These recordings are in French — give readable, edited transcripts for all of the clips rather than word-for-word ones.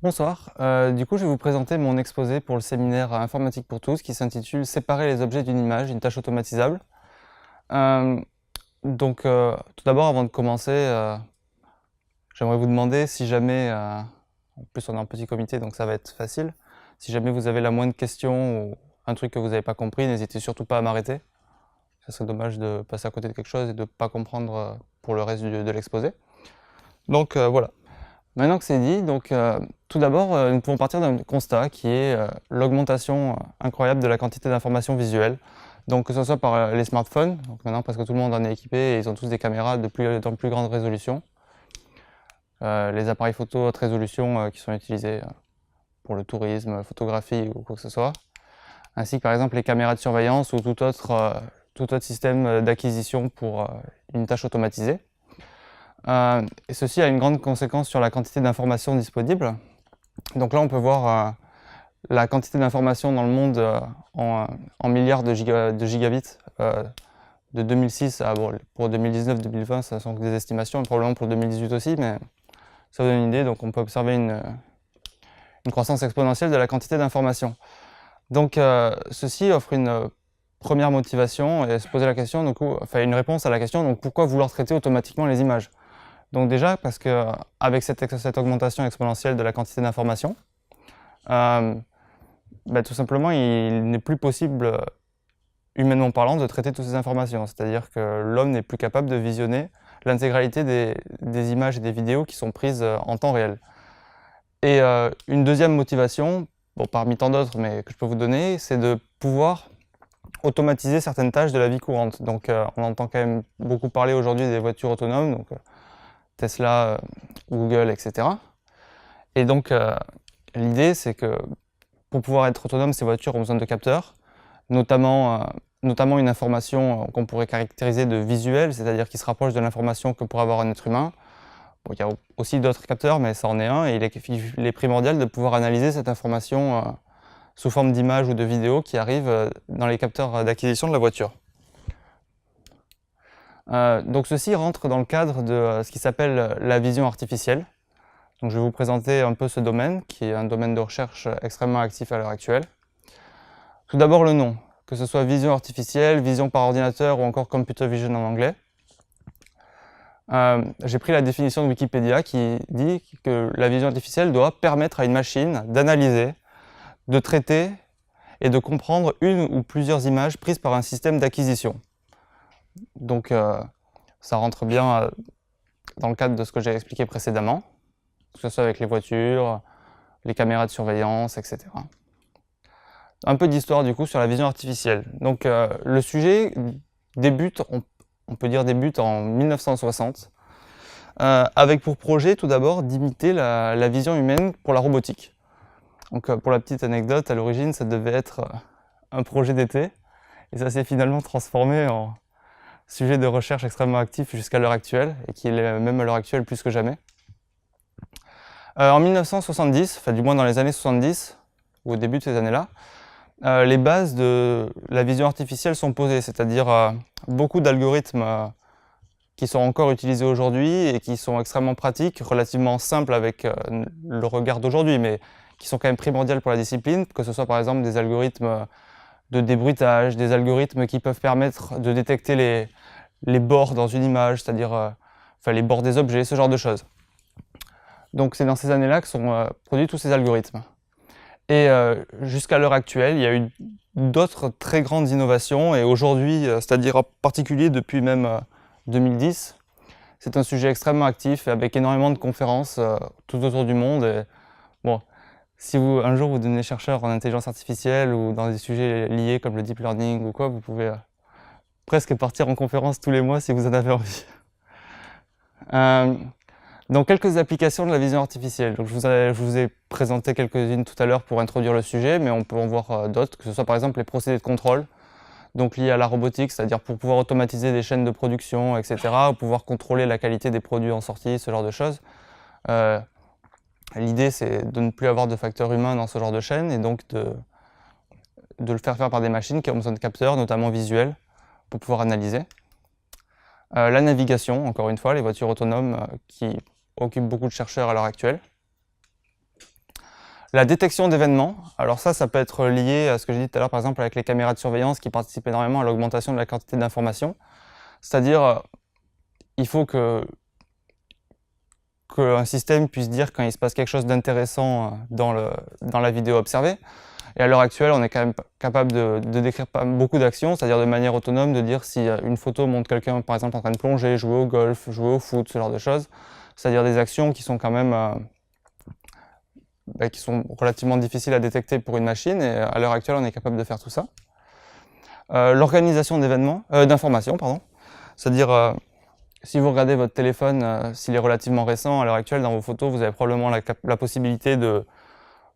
Bonsoir, du coup je vais vous présenter mon exposé pour le séminaire Informatique pour tous qui s'intitule Séparer les objets d'une image, une tâche automatisable. Tout d'abord avant de commencer, j'aimerais vous demander si jamais, en plus on est en petit comité donc ça va être facile, si jamais vous avez la moindre question ou un truc que vous n'avez pas compris, n'hésitez surtout pas à m'arrêter. Ça serait dommage de passer à côté de quelque chose et de ne pas comprendre pour le reste de l'exposé. Donc voilà. Maintenant que c'est dit, tout d'abord, nous pouvons partir d'un constat qui est l'augmentation incroyable de la quantité d'informations visuelles. Donc que ce soit par les smartphones, donc maintenant presque tout le monde en est équipé et ils ont tous des caméras de plus en plus grande résolution. Les appareils photo haute résolution qui sont utilisés pour le tourisme, photographie ou quoi que ce soit. Ainsi que par exemple les caméras de surveillance ou tout autre système d'acquisition pour une tâche automatisée. Et ceci a une grande conséquence sur la quantité d'informations disponibles. Donc là, on peut voir la quantité d'informations dans le monde en milliards de gigabits de 2006 à pour 2019-2020, ça sont que des estimations, et probablement pour 2018 aussi, mais ça vous donne une idée. Donc on peut observer une croissance exponentielle de la quantité d'informations. Donc ceci offre une première motivation et se poser la question, une réponse à la question, donc pourquoi vouloir traiter automatiquement les images? Donc déjà, parce qu'avec cette augmentation exponentielle de la quantité d'informations, tout simplement, il n'est plus possible, humainement parlant, de traiter toutes ces informations. C'est-à-dire que l'homme n'est plus capable de visionner l'intégralité des images et des vidéos qui sont prises en temps réel. Et une deuxième motivation, parmi tant d'autres, mais que je peux vous donner, c'est de pouvoir automatiser certaines tâches de la vie courante. Donc on entend quand même beaucoup parler aujourd'hui des voitures autonomes, donc Tesla, Google, etc. Et donc l'idée c'est que pour pouvoir être autonome, ces voitures ont besoin de capteurs, notamment une information qu'on pourrait caractériser de visuelle, c'est-à-dire qui se rapproche de l'information que pourrait avoir un être humain. Bon, il y a aussi d'autres capteurs, mais ça en est un, et il est primordial de pouvoir analyser cette information sous forme d'image ou de vidéo qui arrive dans les capteurs d'acquisition de la voiture. Donc ceci rentre dans le cadre de ce qui s'appelle la vision artificielle. Donc je vais vous présenter un peu ce domaine, qui est un domaine de recherche extrêmement actif à l'heure actuelle. Tout d'abord le nom, que ce soit vision artificielle, vision par ordinateur ou encore computer vision en anglais. J'ai pris la définition de Wikipédia qui dit que la vision artificielle doit permettre à une machine d'analyser, de traiter et de comprendre une ou plusieurs images prises par un système d'acquisition. Donc ça rentre bien dans le cadre de ce que j'ai expliqué précédemment, que ce soit avec les voitures, les caméras de surveillance, etc. Un peu d'histoire du coup sur la vision artificielle. Donc le sujet débute, on peut dire débute en 1960, avec pour projet tout d'abord d'imiter la vision humaine pour la robotique. Donc pour la petite anecdote, à l'origine ça devait être un projet d'été, et ça s'est finalement transformé en sujet de recherche extrêmement actif jusqu'à l'heure actuelle, et qui est même à l'heure actuelle plus que jamais. En 1970, enfin du moins dans les années 70, ou au début de ces années-là, les bases de la vision artificielle sont posées, c'est-à-dire beaucoup d'algorithmes qui sont encore utilisés aujourd'hui et qui sont extrêmement pratiques, relativement simples avec le regard d'aujourd'hui, mais qui sont quand même primordiales pour la discipline, que ce soit par exemple des algorithmes de débruitage, des algorithmes qui peuvent permettre de détecter les bords dans une image, c'est-à-dire les bords des objets, ce genre de choses. Donc c'est dans ces années-là que sont produits tous ces algorithmes. Et jusqu'à l'heure actuelle, il y a eu d'autres très grandes innovations, et aujourd'hui, c'est-à-dire en particulier depuis même 2010, c'est un sujet extrêmement actif avec énormément de conférences tout autour du monde. Et, bon, si un jour vous devenez chercheur en intelligence artificielle ou dans des sujets liés comme le deep learning ou quoi, vous pouvez presque partir en conférence tous les mois si vous en avez envie. Donc quelques applications de la vision artificielle. Donc, je vous ai présenté quelques-unes tout à l'heure pour introduire le sujet, mais on peut en voir d'autres, que ce soit par exemple les procédés de contrôle, donc liés à la robotique, c'est-à-dire pour pouvoir automatiser des chaînes de production, etc., ou pouvoir contrôler la qualité des produits en sortie, ce genre de choses. L'idée, c'est de ne plus avoir de facteurs humains dans ce genre de chaîne, et donc de le faire par des machines qui ont besoin de capteurs, notamment visuels, pour pouvoir analyser. La navigation, encore une fois, les voitures autonomes qui occupent beaucoup de chercheurs à l'heure actuelle. La détection d'événements, alors ça peut être lié à ce que j'ai dit tout à l'heure, par exemple avec les caméras de surveillance qui participent énormément à l'augmentation de la quantité d'informations. C'est-à-dire, il faut qu'un système puisse dire quand il se passe quelque chose d'intéressant dans la vidéo observée. Et à l'heure actuelle, on est quand même capable de décrire beaucoup d'actions, c'est-à-dire de manière autonome, de dire si une photo montre quelqu'un, par exemple, en train de plonger, jouer au golf, jouer au foot, ce genre de choses. C'est-à-dire des actions qui sont quand même qui sont relativement difficiles à détecter pour une machine, et à l'heure actuelle, on est capable de faire tout ça. L'organisation d'informations, c'est-à-dire si vous regardez votre téléphone, s'il est relativement récent, à l'heure actuelle, dans vos photos, vous avez probablement la possibilité de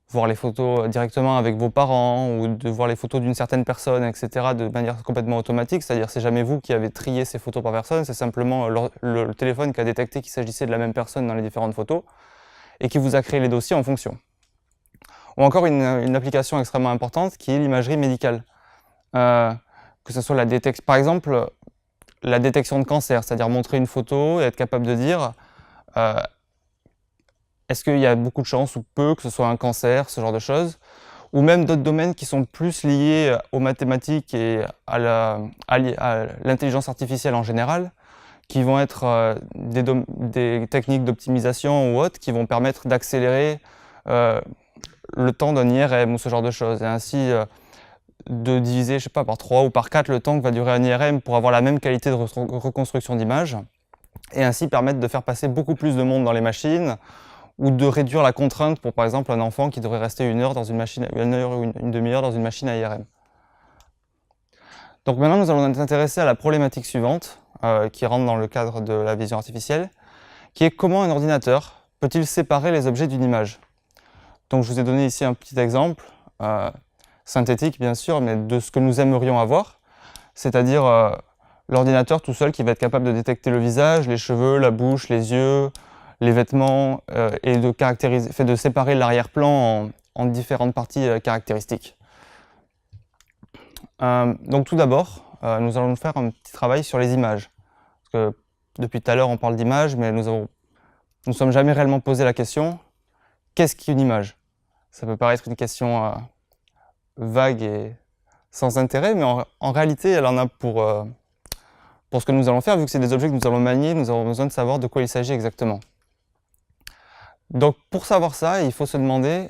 voir les photos directement avec vos parents ou de voir les photos d'une certaine personne, etc. de manière complètement automatique, c'est-à-dire c'est jamais vous qui avez trié ces photos par personne, c'est simplement le téléphone qui a détecté qu'il s'agissait de la même personne dans les différentes photos et qui vous a créé les dossiers en fonction. Ou encore une application extrêmement importante qui est l'imagerie médicale. Que ce soit par exemple la détection de cancer, c'est-à-dire montrer une photo et être capable de dire est-ce qu'il y a beaucoup de chances ou peu que ce soit un cancer, ce genre de choses, ou même d'autres domaines qui sont plus liés aux mathématiques et à l'intelligence artificielle en général, qui vont être des techniques d'optimisation ou autres qui vont permettre d'accélérer le temps d'un IRM ou ce genre de choses, et ainsi de diviser, je sais pas, par 3 ou par 4 le temps que va durer un IRM pour avoir la même qualité de reconstruction d'image, et ainsi permettre de faire passer beaucoup plus de monde dans les machines, ou de réduire la contrainte pour, par exemple, un enfant qui devrait rester une heure ou une demi-heure dans une machine à IRM. Donc maintenant, nous allons nous intéresser à la problématique suivante, qui rentre dans le cadre de la vision artificielle, qui est comment un ordinateur peut-il séparer les objets d'une image. Donc je vous ai donné ici un petit exemple, synthétique bien sûr, mais de ce que nous aimerions avoir, c'est-à-dire l'ordinateur tout seul qui va être capable de détecter le visage, les cheveux, la bouche, les yeux, les vêtements, et de séparer l'arrière-plan en différentes parties caractéristiques. Donc tout d'abord, nous allons faire un petit travail sur les images. Parce que depuis tout à l'heure on parle d'images, mais nous ne sommes jamais réellement posé la question qu'est-ce qu'une image? Ça peut paraître une question vague et sans intérêt, mais en réalité elle en a pour ce que nous allons faire, vu que c'est des objets que nous allons manier, nous avons besoin de savoir de quoi il s'agit exactement. Donc pour savoir ça, il faut se demander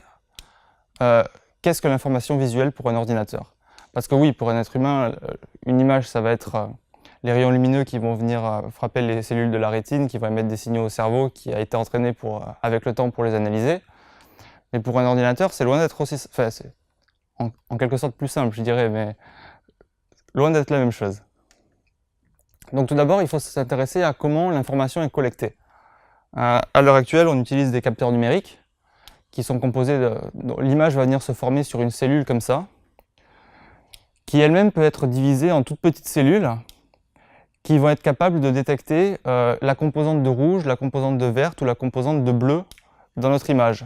qu'est-ce que l'information visuelle pour un ordinateur? Parce que oui, pour un être humain, une image, ça va être les rayons lumineux qui vont venir frapper les cellules de la rétine, qui vont émettre des signaux au cerveau, qui a été entraîné avec le temps pour les analyser. Mais pour un ordinateur, c'est loin d'être aussi... Enfin, c'est en quelque sorte plus simple, je dirais, mais loin d'être la même chose. Donc tout d'abord, il faut s'intéresser à comment l'information est collectée. À l'heure actuelle, on utilise des capteurs numériques qui sont composés l'image va venir se former sur une cellule comme ça, qui elle-même peut être divisée en toutes petites cellules qui vont être capables de détecter la composante de rouge, la composante de verte ou la composante de bleu dans notre image.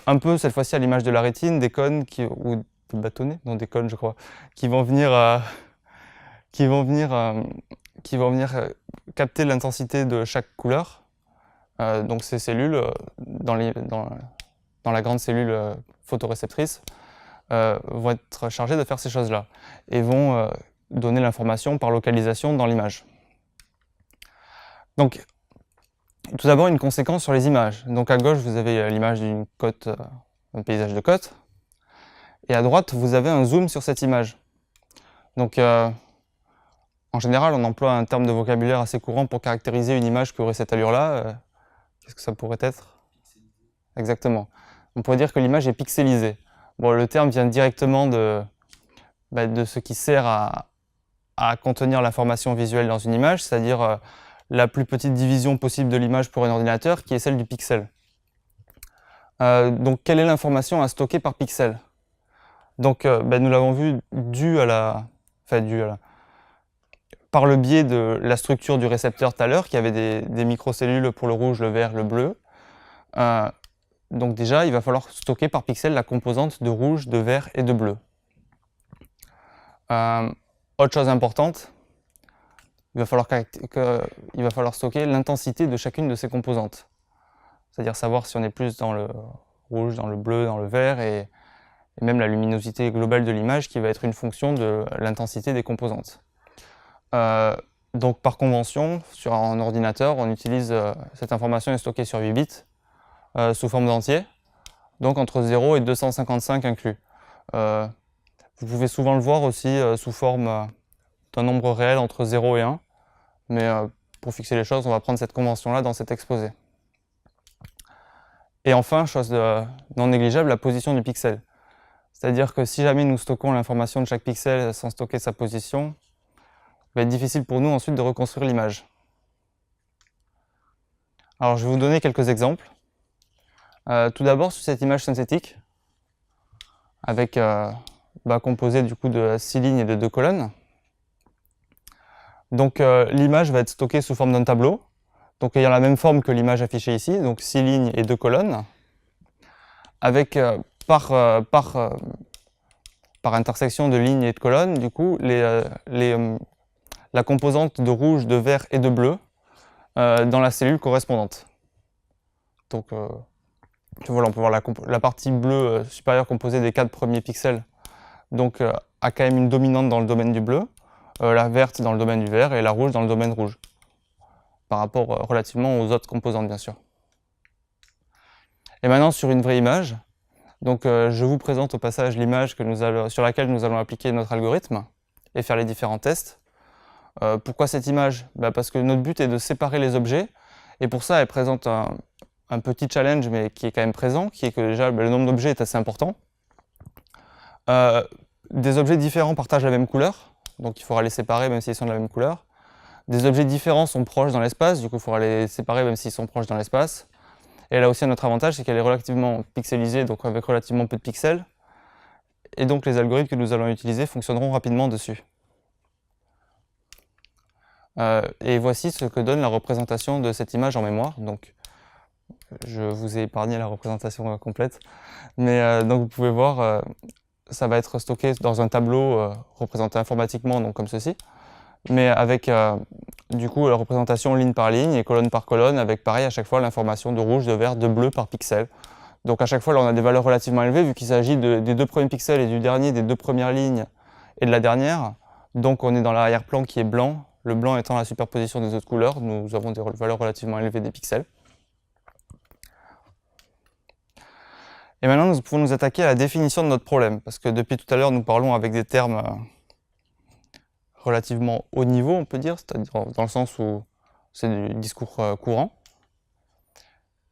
Un peu cette fois-ci à l'image de la rétine, des cônes ou des bâtonnets, non des cônes je crois, qui vont venir capter l'intensité de chaque couleur. Donc ces cellules, dans la grande cellule photoréceptrice, vont être chargées de faire ces choses-là et vont donner l'information par localisation dans l'image. Donc, tout d'abord, une conséquence sur les images. Donc à gauche, vous avez l'image d'une côte, un paysage de côte, et à droite, vous avez un zoom sur cette image. Donc, en général, on emploie un terme de vocabulaire assez courant pour caractériser une image qui aurait cette allure-là. Qu'est-ce que ça pourrait être? Exactement. On pourrait dire que l'image est pixelisée. Bon, le terme vient directement de ce qui sert à contenir l'information visuelle dans une image, c'est-à-dire la plus petite division possible de l'image pour un ordinateur, qui est celle du pixel. Donc, quelle est l'information à stocker par pixel? Donc, nous l'avons vu, par le biais de la structure du récepteur tout à l'heure, qui avait des microcellules pour le rouge, le vert, le bleu. Donc déjà, il va falloir stocker par pixel la composante de rouge, de vert et de bleu. Autre chose importante, il va falloir stocker l'intensité de chacune de ces composantes. C'est-à-dire savoir si on est plus dans le rouge dans le bleu, dans le vert, et même la luminosité globale de l'image qui va être une fonction de l'intensité des composantes. Donc par convention, sur un ordinateur, on utilise cette information est stockée sur 8 bits sous forme d'entier, donc entre 0 et 255 inclus. Vous pouvez souvent le voir aussi sous forme d'un nombre réel entre 0 et 1, mais pour fixer les choses, on va prendre cette convention-là dans cet exposé. Et enfin, chose non négligeable, la position du pixel. C'est-à-dire que si jamais nous stockons l'information de chaque pixel sans stocker sa position, il va être difficile pour nous ensuite de reconstruire l'image. Alors je vais vous donner quelques exemples. Tout d'abord sur cette image synthétique, avec composée du coup de 6 lignes et de 2 colonnes. Donc l'image va être stockée sous forme d'un tableau, donc ayant la même forme que l'image affichée ici, donc 6 lignes et 2 colonnes, avec par intersection de lignes et de colonnes, du coup, la composante de rouge, de vert et de bleu dans la cellule correspondante. Donc voilà, on peut voir la partie bleue supérieure composée des 4 premiers pixels, donc a quand même une dominante dans le domaine du bleu, la verte dans le domaine du vert et la rouge dans le domaine rouge, par rapport relativement aux autres composantes bien sûr. Et maintenant sur une vraie image, donc je vous présente au passage l'image sur laquelle nous allons appliquer notre algorithme et faire les différents tests. Pourquoi cette image? Parce que notre but est de séparer les objets, et pour ça elle présente un petit challenge mais qui est quand même présent, qui est que déjà le nombre d'objets est assez important. Des objets différents partagent la même couleur, donc il faudra les séparer même s'ils sont de la même couleur. Des objets différents sont proches dans l'espace, du coup il faudra les séparer même s'ils sont proches dans l'espace. Et elle a aussi un autre avantage, c'est qu'elle est relativement pixelisée, donc avec relativement peu de pixels. Et donc les algorithmes que nous allons utiliser fonctionneront rapidement dessus. Et voici ce que donne la représentation de cette image en mémoire. Donc, je vous ai épargné la représentation complète. Mais donc vous pouvez voir, ça va être stocké dans un tableau représenté informatiquement, donc comme ceci. Mais avec du coup la représentation ligne par ligne et colonne par colonne, avec pareil à chaque fois l'information de rouge, de vert, de bleu par pixel. Donc à chaque fois là on a des valeurs relativement élevées vu qu'il s'agit des 2 premiers pixels et du dernier des 2 premières lignes et de la dernière. Donc on est dans l'arrière-plan qui est blanc, le blanc étant la superposition des autres couleurs, nous avons des valeurs relativement élevées des pixels. Et maintenant nous pouvons nous attaquer à la définition de notre problème, parce que depuis tout à l'heure nous parlons avec des termes relativement haut niveau, on peut dire, c'est-à-dire dans le sens où c'est du discours courant.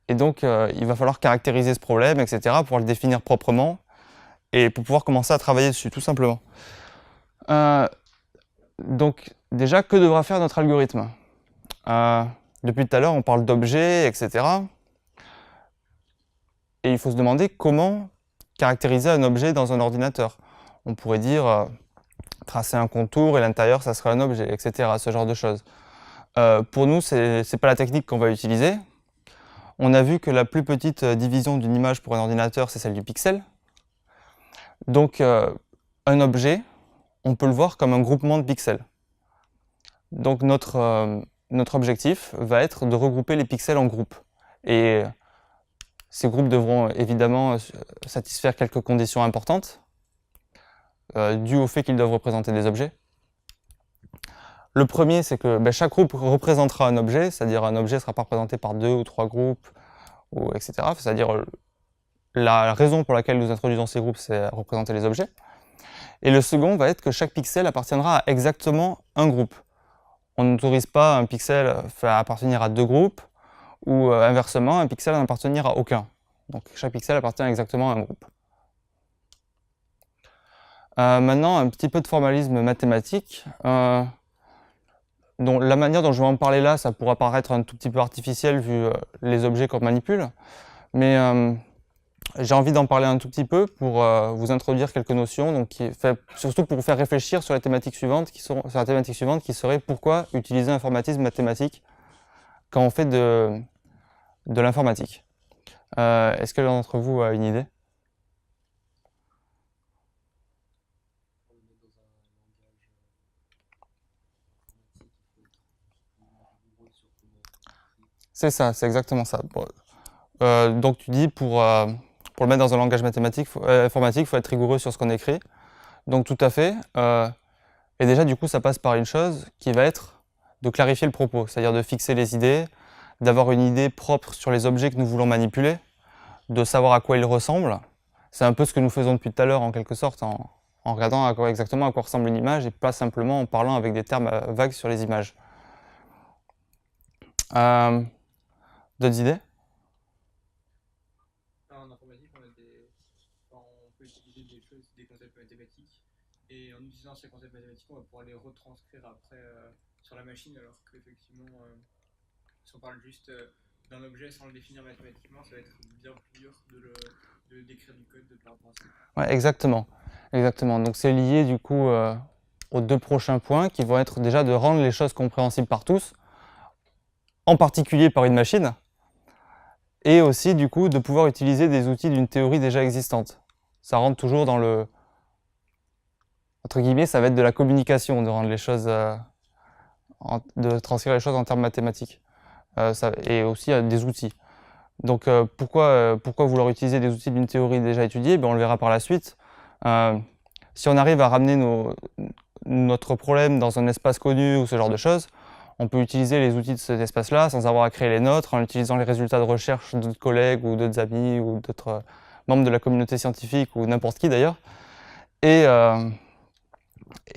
Et donc, il va falloir caractériser ce problème, etc., pour le définir proprement, et pour pouvoir commencer à travailler dessus, tout simplement. Donc, déjà, que devra faire notre algorithme? Depuis tout à l'heure, on parle d'objets, etc. Et il faut se demander comment caractériser un objet dans un ordinateur. On pourrait dire tracer un contour et l'intérieur ça serait un objet, etc. Ce genre de choses. Pour nous, c'est pas la technique qu'on va utiliser. On a vu que la plus petite division d'une image pour un ordinateur, c'est celle du pixel. Donc un objet, on peut le voir comme un groupement de pixels. Donc notre objectif va être de regrouper les pixels en groupes. Et ces groupes devront évidemment satisfaire quelques conditions importantes, dues au fait qu'ils doivent représenter des objets. Le premier, c'est que chaque groupe représentera un objet, c'est-à-dire un objet sera pas représenté par 2 ou 3 groupes, etc. C'est-à-dire la raison pour laquelle nous introduisons ces groupes, c'est représenter les objets. Et le second va être que chaque pixel appartiendra à exactement un groupe. On n'autorise pas un pixel à appartenir à 2 groupes, ou inversement, un pixel à n'appartenir à aucun. Donc chaque pixel appartient exactement à un groupe. Maintenant, un petit peu de formalisme mathématique. Donc, la manière dont je vais en parler là, ça pourra paraître un tout petit peu artificiel vu les objets qu'on manipule, mais j'ai envie d'en parler un tout petit peu pour vous introduire quelques notions, donc surtout pour vous faire réfléchir sur la thématique suivante, qui serait pourquoi utiliser l'informatisme mathématique quand on fait de l'informatique. Est-ce que l'un d'entre vous a une idée? C'est ça, c'est exactement ça. Donc tu dis pour pour le mettre dans un langage mathématique, informatique, il faut être rigoureux sur ce qu'on écrit. Donc tout à fait. Et déjà, du coup, ça passe par une chose qui va être de clarifier le propos, c'est-à-dire de fixer les idées, d'avoir une idée propre sur les objets que nous voulons manipuler, de savoir à quoi ils ressemblent. C'est un peu ce que nous faisons depuis tout à l'heure, en quelque sorte, en regardant exactement à quoi ressemble une image et pas simplement en parlant avec des termes vagues sur les images. D'autres idées? En informatique, on peut utiliser des concepts mathématiques, et en utilisant ces concepts mathématiques, on va pouvoir les retranscrire après sur la machine, alors qu'effectivement, si on parle juste d'un objet sans le définir mathématiquement, ça va être bien plus dur de d'écrire du code par rapport à ça. Ouais, exactement. Exactement. Donc c'est lié du coup aux deux prochains points qui vont être déjà de rendre les choses compréhensibles par tous, en particulier par une machine, et aussi du coup de pouvoir utiliser des outils d'une théorie déjà existante. Ça rentre toujours dans le... Entre guillemets, ça va être de la communication, de rendre les choses... de transcrire les choses en termes mathématiques. Et aussi des outils. Donc pourquoi vouloir utiliser des outils d'une théorie déjà étudiée? On le verra par la suite. Si on arrive à ramener notre problème dans un espace connu ou ce genre de choses, on peut utiliser les outils de cet espace-là sans avoir à créer les nôtres, en utilisant les résultats de recherche d'autres collègues ou d'autres amis ou d'autres membres de la communauté scientifique ou n'importe qui d'ailleurs. Et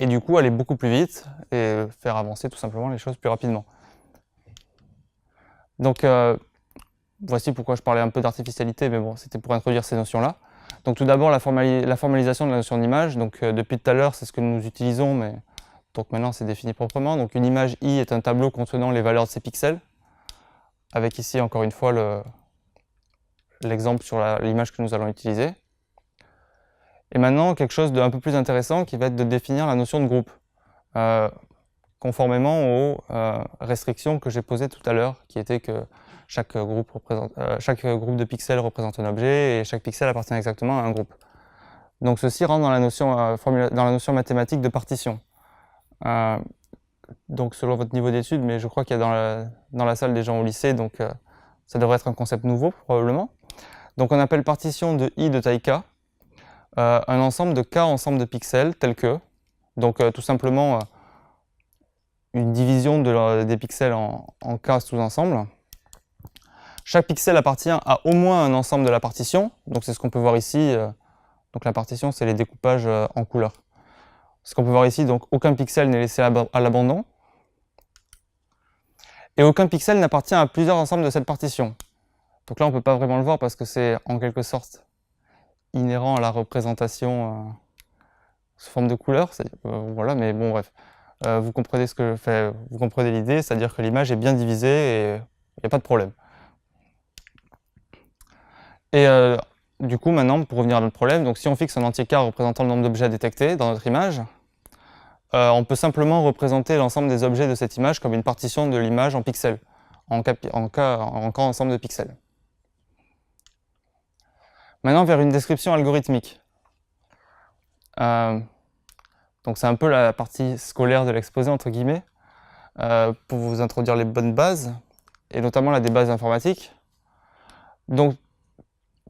du coup aller beaucoup plus vite et faire avancer tout simplement les choses plus rapidement. Donc voici pourquoi je parlais un peu d'artificialité, mais bon, c'était pour introduire ces notions-là. Donc tout d'abord, la formalisation de la notion d'image. Donc depuis tout à l'heure, c'est ce que nous utilisons, mais donc maintenant c'est défini proprement. Donc une image I est un tableau contenant les valeurs de ses pixels, avec ici encore une fois l'exemple sur l'image que nous allons utiliser. Et maintenant, quelque chose d'un peu plus intéressant qui va être de définir la notion de groupe, conformément aux restrictions que j'ai posées tout à l'heure, qui étaient que chaque groupe de pixels représente un objet et chaque pixel appartient exactement à un groupe. Donc ceci rentre dans la notion mathématique de partition. Donc selon votre niveau d'études, mais je crois qu'il y a dans la salle des gens au lycée, donc ça devrait être un concept nouveau probablement. Donc on appelle partition de I de taille K un ensemble de K ensemble de pixels tels que, donc tout simplement une division des pixels en K sous-ensembles. Chaque pixel appartient à au moins un ensemble de la partition, donc c'est ce qu'on peut voir ici. Donc la partition, c'est les découpages en couleurs. Ce qu'on peut voir ici, donc aucun pixel n'est laissé à l'abandon. Et aucun pixel n'appartient à plusieurs ensembles de cette partition. Donc là, on ne peut pas vraiment le voir parce que c'est en quelque sorte inhérent à la représentation sous forme de couleurs. Voilà, mais bon, bref. Vous comprenez ce que je fais, vous comprenez l'idée, c'est-à-dire que l'image est bien divisée et il n'y a pas de problème. Et du coup, maintenant, pour revenir à notre problème, donc si on fixe un entier K représentant le nombre d'objets à détecter dans notre image, on peut simplement représenter l'ensemble des objets de cette image comme une partition de l'image en pixels, en K ensemble de pixels. Maintenant, vers une description algorithmique. Donc c'est un peu la partie scolaire de l'exposé, entre guillemets, pour vous introduire les bonnes bases, et notamment des bases informatiques. Donc,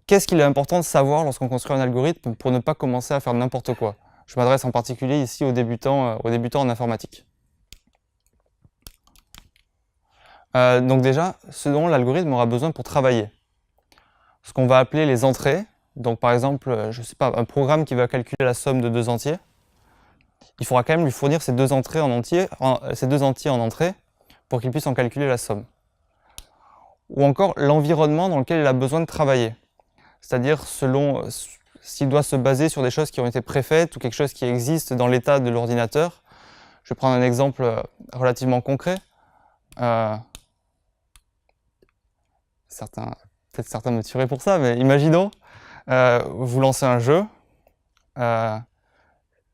qu'est-ce qu'il est important de savoir lorsqu'on construit un algorithme pour ne pas commencer à faire n'importe quoi? Je m'adresse en particulier ici aux débutants en informatique. Donc déjà, ce dont l'algorithme aura besoin pour travailler. Ce qu'on va appeler les entrées. Donc par exemple, je sais pas, un programme qui va calculer la somme de deux entiers. Il faudra quand même lui fournir ces deux entiers en entrée pour qu'il puisse en calculer la somme. Ou encore l'environnement dans lequel il a besoin de travailler. C'est-à-dire selon s'il doit se baser sur des choses qui ont été préfaites ou quelque chose qui existe dans l'état de l'ordinateur. Je vais prendre un exemple relativement concret. Peut-être certains me tueraient pour ça, mais imaginons, vous lancez un jeu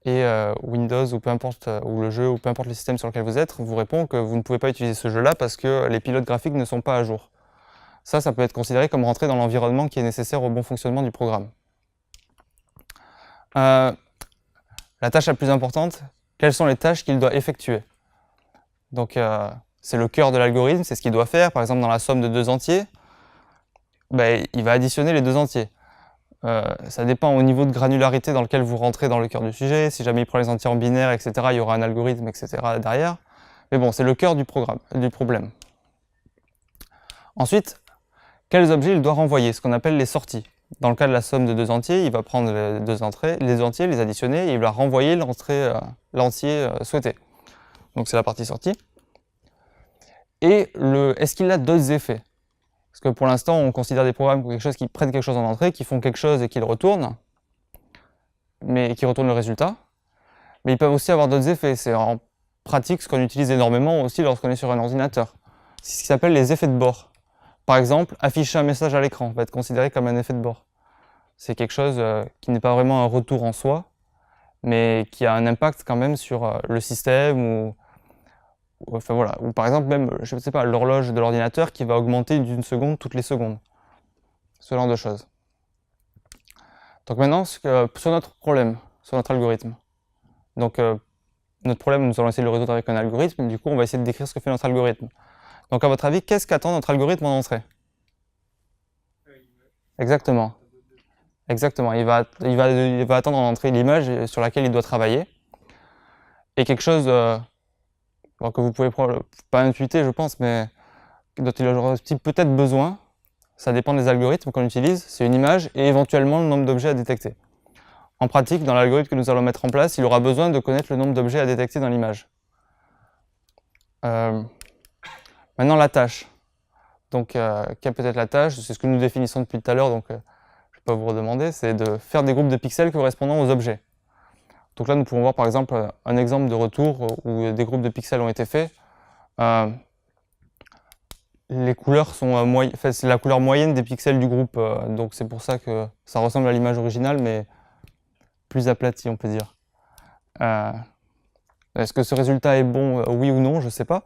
et Windows ou peu importe, ou le jeu ou peu importe le système sur lequel vous êtes, vous répond que vous ne pouvez pas utiliser ce jeu-là parce que les pilotes graphiques ne sont pas à jour. Ça peut être considéré comme rentrer dans l'environnement qui est nécessaire au bon fonctionnement du programme. La tâche la plus importante, quelles sont les tâches qu'il doit effectuer? Donc c'est le cœur de l'algorithme, c'est ce qu'il doit faire. Par exemple, dans la somme de deux entiers, il va additionner les deux entiers. Ça dépend au niveau de granularité dans lequel vous rentrez dans le cœur du sujet. Si jamais il prend les entiers en binaire, etc., il y aura un algorithme, etc. derrière. Mais bon, c'est le cœur du problème. Ensuite, quels objets il doit renvoyer, ce qu'on appelle les sorties. Dans le cas de la somme de deux entiers, il va prendre les entiers, les additionner, et il va renvoyer l'entier souhaité. Donc c'est la partie sortie. Et est-ce qu'il a d'autres effets? Parce que pour l'instant, on considère des programmes comme quelque chose qui prennent quelque chose en entrée, qui font quelque chose et qui le retournent, mais qui retournent le résultat. Mais ils peuvent aussi avoir d'autres effets. C'est en pratique ce qu'on utilise énormément aussi lorsqu'on est sur un ordinateur. C'est ce qui s'appelle les effets de bord. Par exemple, afficher un message à l'écran va être considéré comme un effet de bord. C'est quelque chose qui n'est pas vraiment un retour en soi, mais qui a un impact quand même sur le système enfin voilà, ou par exemple même, je ne sais pas, l'horloge de l'ordinateur qui va augmenter d'une seconde toutes les secondes. Ce genre de choses. Donc maintenant, sur notre problème, sur notre algorithme. Donc notre problème, nous allons essayer de le résoudre avec un algorithme, du coup on va essayer de décrire ce que fait notre algorithme. Donc à votre avis, qu'est-ce qu'attend notre algorithme en entrée? Exactement. Exactement, il va attendre en entrée l'image sur laquelle il doit travailler. Et quelque chose que vous pouvez pas intuiter, je pense, mais dont il aura peut-être besoin, ça dépend des algorithmes qu'on utilise, c'est une image et éventuellement le nombre d'objets à détecter. En pratique, dans l'algorithme que nous allons mettre en place, il aura besoin de connaître le nombre d'objets à détecter dans l'image. Maintenant, la tâche. Donc, quelle peut être la tâche? C'est ce que nous définissons depuis tout à l'heure, donc je ne vais pas vous redemander, c'est de faire des groupes de pixels correspondant aux objets. Donc là, nous pouvons voir par exemple un exemple de retour où des groupes de pixels ont été faits. Les couleurs sont c'est la couleur moyenne des pixels du groupe, donc c'est pour ça que ça ressemble à l'image originale, mais plus aplati, on peut dire. Est-ce que ce résultat est bon, oui ou non, je ne sais pas,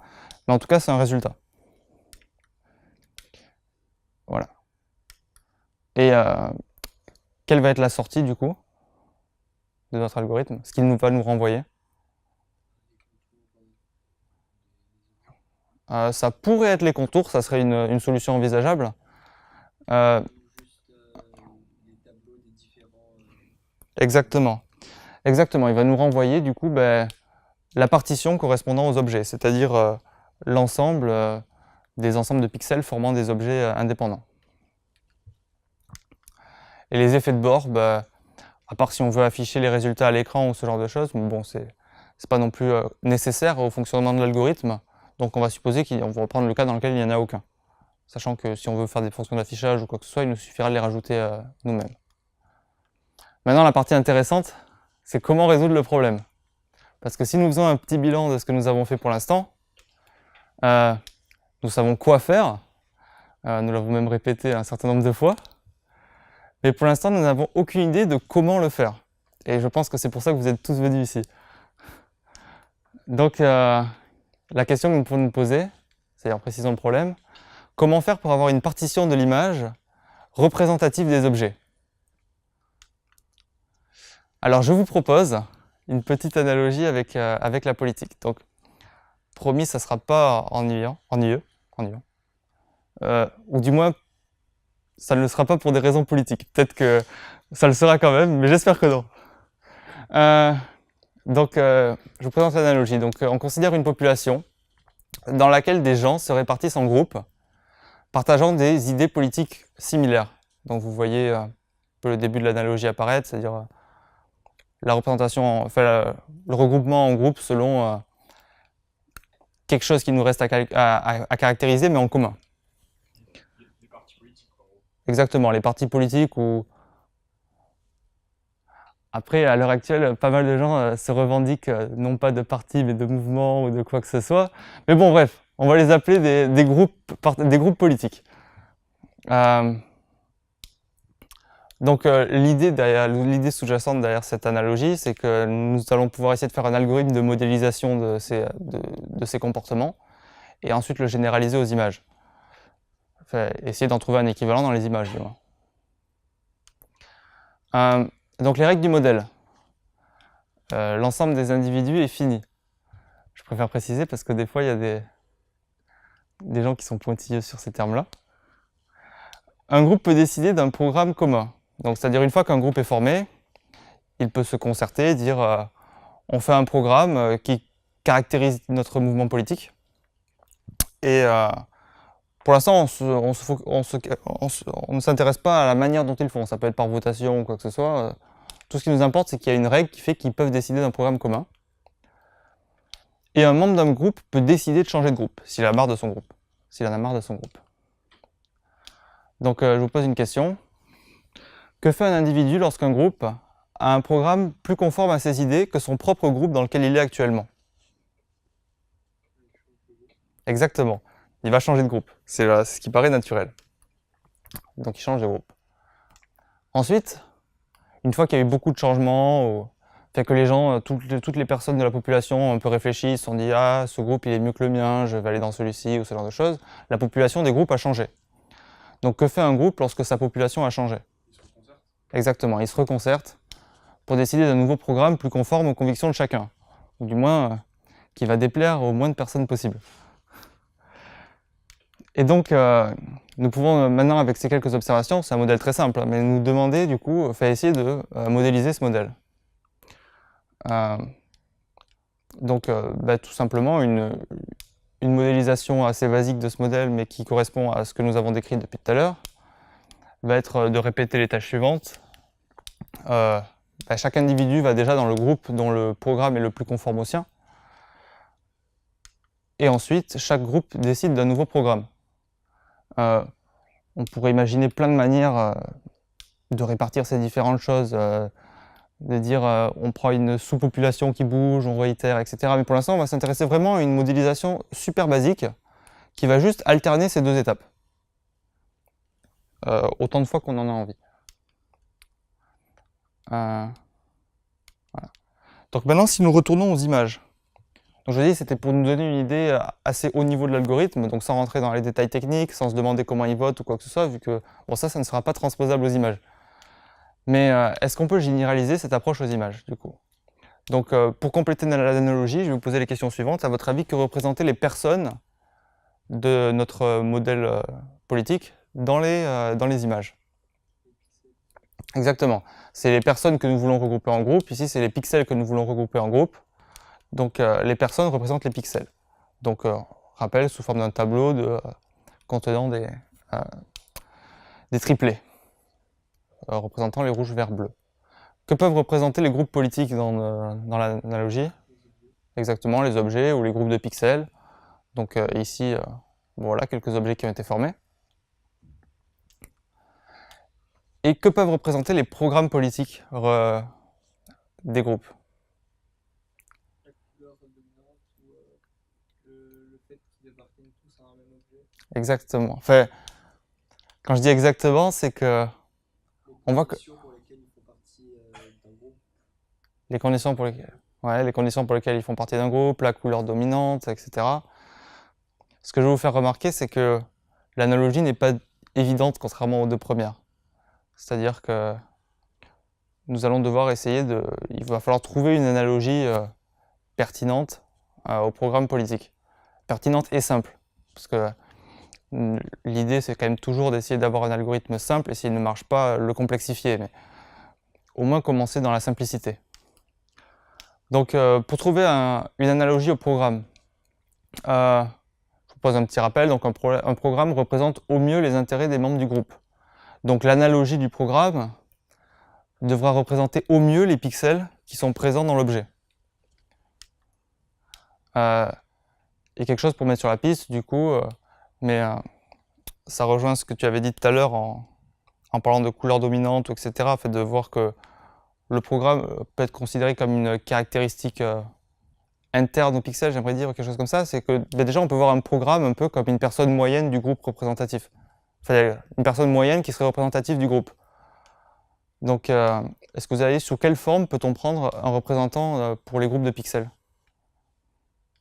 mais en tout cas, c'est un résultat. Voilà. Et quelle va être la sortie du coup de notre algorithme? Ce qu'il va nous renvoyer? Ça pourrait être les contours, ça serait une solution envisageable. Exactement. Exactement, il va nous renvoyer du coup la partition correspondant aux objets, c'est-à-dire l'ensemble des ensembles de pixels formant des objets indépendants. Et les effets de bord, à part si on veut afficher les résultats à l'écran ou ce genre de choses, mais bon, c'est pas non plus nécessaire au fonctionnement de l'algorithme. Donc on va supposer qu'on va prendre le cas dans lequel il n'y en a aucun. Sachant que si on veut faire des fonctions d'affichage ou quoi que ce soit, il nous suffira de les rajouter nous-mêmes. Maintenant, la partie intéressante, c'est comment résoudre le problème. Parce que si nous faisons un petit bilan de ce que nous avons fait pour l'instant, nous savons quoi faire. Nous l'avons même répété un certain nombre de fois. Mais pour l'instant, nous n'avons aucune idée de comment le faire. Et je pense que c'est pour ça que vous êtes tous venus ici. Donc, la question que nous pouvons nous poser, c'est en précisant le problème, comment faire pour avoir une partition de l'image représentative des objets? Alors, je vous propose une petite analogie avec la politique. Donc, promis, ça ne sera pas ennuyeux. Ou du moins, ça ne le sera pas pour des raisons politiques. Peut-être que ça le sera quand même, mais j'espère que non. Donc, je vous présente l'analogie. Donc, on considère une population dans laquelle des gens se répartissent en groupes, partageant des idées politiques similaires. Donc, vous voyez un peu le début de l'analogie apparaître, c'est-à-dire la représentation, enfin, le regroupement en groupe selon quelque chose qui nous reste à caractériser, mais en commun. Les partis politiques, en gros. Exactement, les partis politiques ou... Après, à l'heure actuelle, pas mal de gens se revendiquent non pas de partis, mais de mouvements ou de quoi que ce soit. Mais bon, bref, on va les appeler des groupes politiques. Donc l'idée sous-jacente derrière cette analogie, c'est que nous allons pouvoir essayer de faire un algorithme de modélisation de ces comportements et ensuite le généraliser aux images. Enfin, essayer d'en trouver un équivalent dans les images, du moins. Donc les règles du modèle. L'ensemble des individus est fini. Je préfère préciser parce que des fois il y a des gens qui sont pointilleux sur ces termes-là. Un groupe peut décider d'un programme commun. Donc, c'est-à-dire une fois qu'un groupe est formé, il peut se concerter, dire on fait un programme qui caractérise notre mouvement politique. Et pour l'instant, on ne s'intéresse pas à la manière dont ils font. Ça peut être par votation ou quoi que ce soit. Tout ce qui nous importe, c'est qu'il y a une règle qui fait qu'ils peuvent décider d'un programme commun. Et un membre d'un groupe peut décider de changer de groupe, s'il a marre de son groupe. S'il en a marre de son groupe. Donc je vous pose une question. Que fait un individu lorsqu'un groupe a un programme plus conforme à ses idées que son propre groupe dans lequel il est actuellement? Exactement. Il va changer de groupe. C'est ce qui paraît naturel. Donc il change de groupe. Ensuite, une fois qu'il y a eu beaucoup de changements, fait que les gens, toutes les personnes de la population ont un peu réfléchi, se sont dit « Ah, ce groupe il est mieux que le mien, je vais aller dans celui-ci » ou ce genre de choses, la population des groupes a changé. Donc que fait un groupe lorsque sa population a changé? Ils se reconcertent. Exactement, il se reconcerte pour décider d'un nouveau programme plus conforme aux convictions de chacun. Ou du moins, qui va déplaire au moins de personnes possible. Et donc, nous pouvons maintenant, avec ces quelques observations, c'est un modèle très simple, mais nous demander, du coup, essayer de modéliser ce modèle. Tout simplement, une modélisation assez basique de ce modèle, mais qui correspond à ce que nous avons décrit depuis tout à l'heure, va être de répéter les tâches suivantes. Chaque individu va déjà dans le groupe dont le programme est le plus conforme au sien. Et ensuite, chaque groupe décide d'un nouveau programme. On pourrait imaginer plein de manières de répartir ces différentes choses, de dire on prend une sous-population qui bouge, on réitère, etc. Mais pour l'instant, on va s'intéresser vraiment à une modélisation super basique qui va juste alterner ces deux étapes. Autant de fois qu'on en a envie. Voilà. Donc maintenant, si nous retournons aux images. Donc je dis, c'était pour nous donner une idée assez haut niveau de l'algorithme, donc sans rentrer dans les détails techniques, sans se demander comment il vote ou quoi que ce soit, vu que bon, ça ne sera pas transposable aux images. Mais est-ce qu'on peut généraliser cette approche aux images, du coup? Donc pour compléter l'analogie, je vais vous poser les questions suivantes. À votre avis, que représentaient les personnes de notre modèle politique dans les images? Exactement. C'est les personnes que nous voulons regrouper en groupe. Ici, c'est les pixels que nous voulons regrouper en groupe. Donc les personnes représentent les pixels. Donc rappel sous forme d'un tableau contenant des triplets, représentant les rouges, verts, bleus. Que peuvent représenter les groupes politiques dans l'analogie? Exactement, les objets ou les groupes de pixels. Donc ici, voilà quelques objets qui ont été formés. Et que peuvent représenter les programmes politiques des groupes? La couleur dominante ou le fait qu'ils appartiennent tous à un même objet. Exactement. Enfin, quand je dis exactement, c'est que on voit que Les conditions pour lesquelles ils font partie d'un groupe. les conditions pour lesquelles ils font partie d'un groupe, la couleur dominante, etc. Ce que je vais vous faire remarquer, c'est que l'analogie n'est pas évidente contrairement aux deux premières. C'est-à-dire que nous allons devoir essayer il va falloir trouver une analogie pertinente au programme politique. Pertinente et simple. Parce que l'idée, c'est quand même toujours d'essayer d'avoir un algorithme simple et s'il ne marche pas, le complexifier. Mais au moins commencer dans la simplicité. Donc, pour trouver une analogie au programme, je vous pose un petit rappel. Donc, un programme représente au mieux les intérêts des membres du groupe. Donc, l'analogie du programme devra représenter au mieux les pixels qui sont présents dans l'objet. Et quelque chose pour mettre sur la piste, du coup, mais ça rejoint ce que tu avais dit tout à l'heure en parlant de couleur dominante, etc. Fait de voir que le programme peut être considéré comme une caractéristique interne au pixel, j'aimerais dire, quelque chose comme ça. C'est que déjà, on peut voir un programme un peu comme une personne moyenne du groupe représentatif. Enfin, une personne moyenne qui serait représentative du groupe. Donc, est-ce que vous avez sous quelle forme peut-on prendre un représentant pour les groupes de pixels?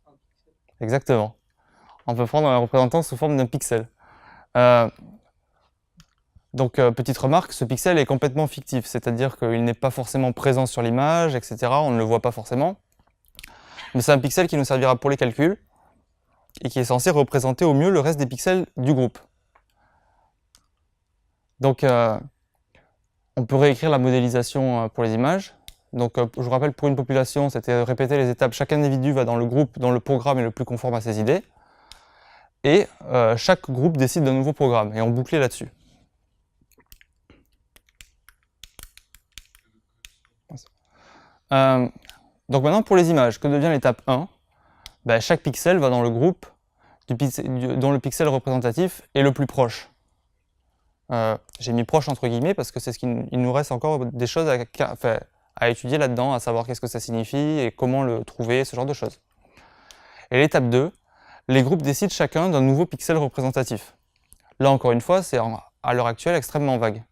Un pixel. Exactement. On peut prendre un représentant sous forme d'un pixel. Donc, petite remarque, ce pixel est complètement fictif, c'est-à-dire qu'il n'est pas forcément présent sur l'image, etc. On ne le voit pas forcément. Mais c'est un pixel qui nous servira pour les calculs et qui est censé représenter au mieux le reste des pixels du groupe. Donc, On peut réécrire la modélisation pour les images. Donc, je vous rappelle, pour une population, c'était répéter les étapes. Chaque individu va dans le groupe dont le programme est le plus conforme à ses idées. Et chaque groupe décide d'un nouveau programme. Et on bouclait là-dessus. Donc maintenant, pour les images, que devient l'étape 1? Ben, chaque pixel va dans le groupe dont le pixel représentatif est le plus proche. J'ai mis proche entre guillemets parce que c'est ce qu'il nous reste encore des choses à étudier là-dedans, à savoir qu'est-ce que ça signifie et comment le trouver, ce genre de choses. Et l'étape 2, les groupes décident chacun d'un nouveau pixel représentatif. Là encore une fois, c'est à l'heure actuelle extrêmement vague.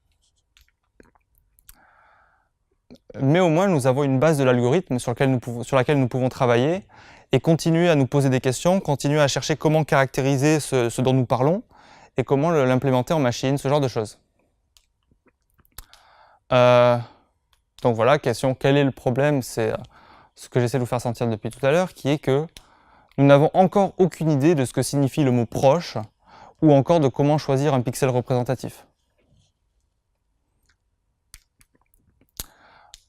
Mais au moins, nous avons une base de l'algorithme sur laquelle nous pouvons travailler et continuer à nous poser des questions, continuer à chercher comment caractériser ce dont nous parlons et comment l'implémenter en machine, ce genre de choses. Donc voilà, question, quel est le problème? C'est ce que j'essaie de vous faire sentir depuis tout à l'heure, qui est que nous n'avons encore aucune idée de ce que signifie le mot proche ou encore de comment choisir un pixel représentatif.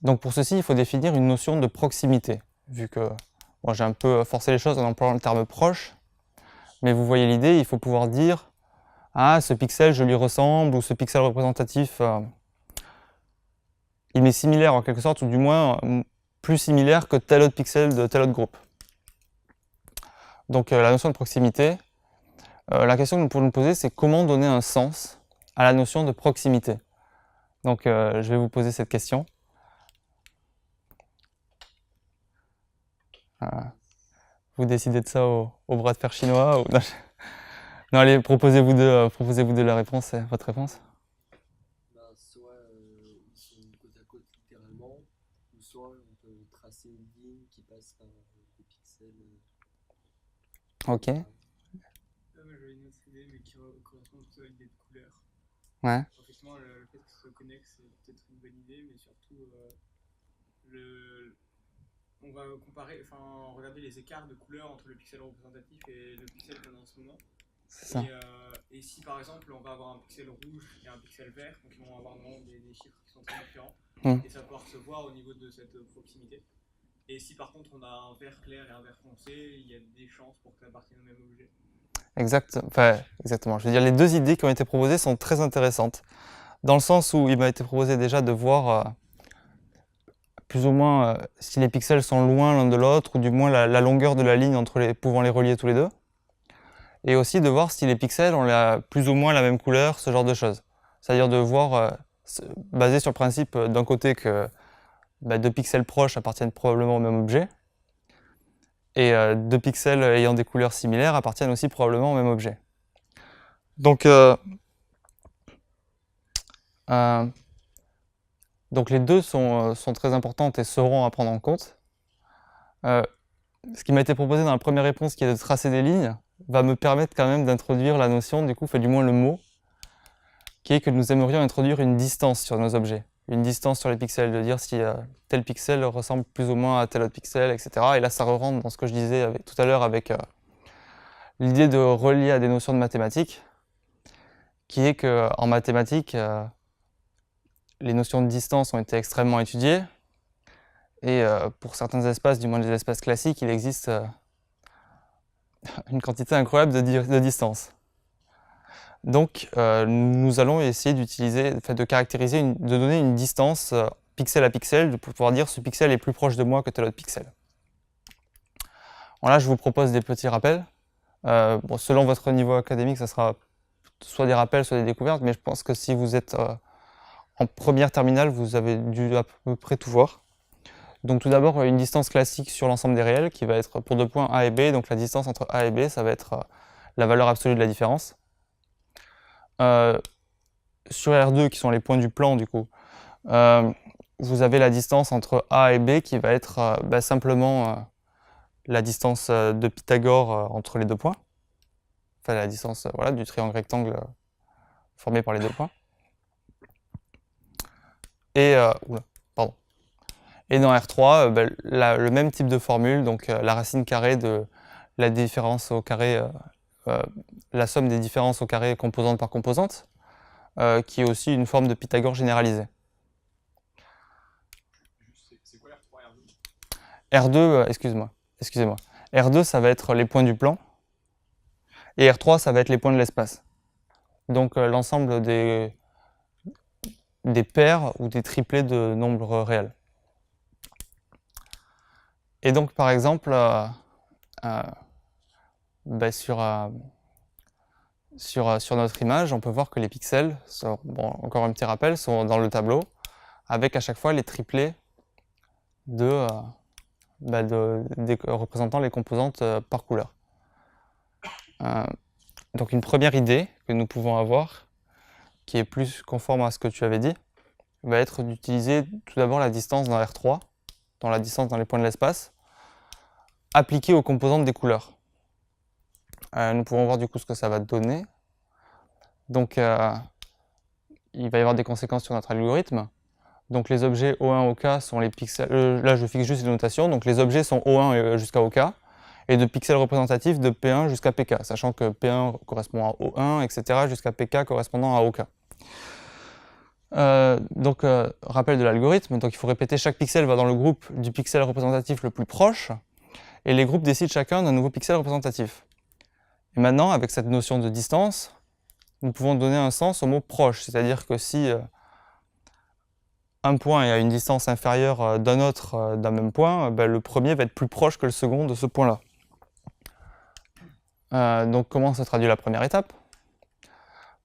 Donc pour ceci, il faut définir une notion de proximité, vu que bon, j'ai un peu forcé les choses en employant le terme proche, mais vous voyez l'idée, il faut pouvoir dire « Ah, ce pixel, je lui ressemble » ou « Ce pixel représentatif, il m'est similaire en quelque sorte » ou du moins plus similaire que tel autre pixel de tel autre groupe. Donc la notion de proximité, la question que nous pouvons nous poser, c'est comment donner un sens à la notion de proximité. Donc je vais vous poser cette question. Vous décidez de ça au bras de fer chinois ou... Non, allez, proposez-vous de la réponse, votre réponse. Soit ils sont côte à côte littéralement, ou soit on peut tracer une ligne qui passe par des pixels. Ok. J'avais une autre idée, mais qui correspond plutôt à l'idée de couleur. Ouais. Effectivement, le fait que ce soit connexe, c'est peut-être une bonne idée, mais surtout, on va regarder les écarts de couleur entre le pixel représentatif et le pixel qu'on a en ce moment. C'est ça. Et si par exemple on va avoir un pixel rouge et un pixel vert, donc ils vont avoir vraiment des chiffres qui sont très différents, et ça va pouvoir se voir au niveau de cette proximité. Et si par contre on a un vert clair et un vert foncé, il y a des chances pour que ça appartienne au même objet. Exactement. Je veux dire, les deux idées qui ont été proposées sont très intéressantes, dans le sens où il m'a été proposé déjà de voir plus ou moins si les pixels sont loin l'un de l'autre, ou du moins la longueur de la ligne pouvant les relier tous les deux. Et aussi de voir si les pixels ont plus ou moins la même couleur, ce genre de choses. C'est-à-dire de voir, basé sur le principe d'un côté que deux pixels proches appartiennent probablement au même objet, et deux pixels ayant des couleurs similaires appartiennent aussi probablement au même objet. Donc les deux sont très importantes et seront à prendre en compte. Ce qui m'a été proposé dans la première réponse, qui est de tracer des lignes, va me permettre quand même d'introduire la notion, du coup, du moins le mot, qui est que nous aimerions introduire une distance sur nos objets. Une distance sur les pixels, de dire si tel pixel ressemble plus ou moins à tel autre pixel, etc. Et là, ça rentre dans ce que je disais tout à l'heure avec l'idée de relier à des notions de mathématiques, qui est qu'en mathématiques, les notions de distance ont été extrêmement étudiées, et pour certains espaces, du moins des espaces classiques, il existe une quantité incroyable de distance. Donc nous allons essayer de caractériser, de donner une distance pixel à pixel, pour pouvoir dire ce pixel est plus proche de moi que tel autre pixel. Alors là, je vous propose des petits rappels. Selon votre niveau académique, ça sera soit des rappels, soit des découvertes, mais je pense que si vous êtes en première terminale, vous avez dû à peu près tout voir. Donc tout d'abord, une distance classique sur l'ensemble des réels, qui va être pour deux points A et B. Donc la distance entre A et B, ça va être la valeur absolue de la différence. Sur R2, qui sont les points du plan, du coup, vous avez la distance entre A et B, qui va être simplement la distance de Pythagore entre les deux points. Enfin, la distance du triangle rectangle formé par les deux points. Et dans R3, le même type de formule, donc la racine carrée de la différence au carré, la somme des différences au carré composante par composante, qui est aussi une forme de Pythagore généralisée. R2, excusez-moi. R2, ça va être les points du plan. Et R3, ça va être les points de l'espace. Donc l'ensemble des paires ou des triplés de nombres réels. Et donc par exemple, sur notre image, on peut voir que les pixels, encore un petit rappel, sont dans le tableau, avec à chaque fois les triplés représentant les composantes par couleur. Donc une première idée que nous pouvons avoir, qui est plus conforme à ce que tu avais dit, va être d'utiliser tout d'abord la distance dans R3, dans la distance dans les points de l'espace, appliquée aux composantes des couleurs. Nous pouvons voir du coup ce que ça va donner. Donc il va y avoir des conséquences sur notre algorithme. Donc les objets O1, OK sont les pixels. Là je fixe juste les notations. Donc les objets sont O1 jusqu'à OK. Et de pixels représentatifs de P1 jusqu'à PK, sachant que P1 correspond à O1, etc., jusqu'à PK correspondant à OK. Rappel de l'algorithme, donc il faut répéter chaque pixel va dans le groupe du pixel représentatif le plus proche, et les groupes décident chacun d'un nouveau pixel représentatif. Et maintenant, avec cette notion de distance, nous pouvons donner un sens au mot proche, c'est-à-dire que si un point est à une distance inférieure d'un autre d'un même point, le premier va être plus proche que le second de ce point-là. Donc comment se traduit la première étape?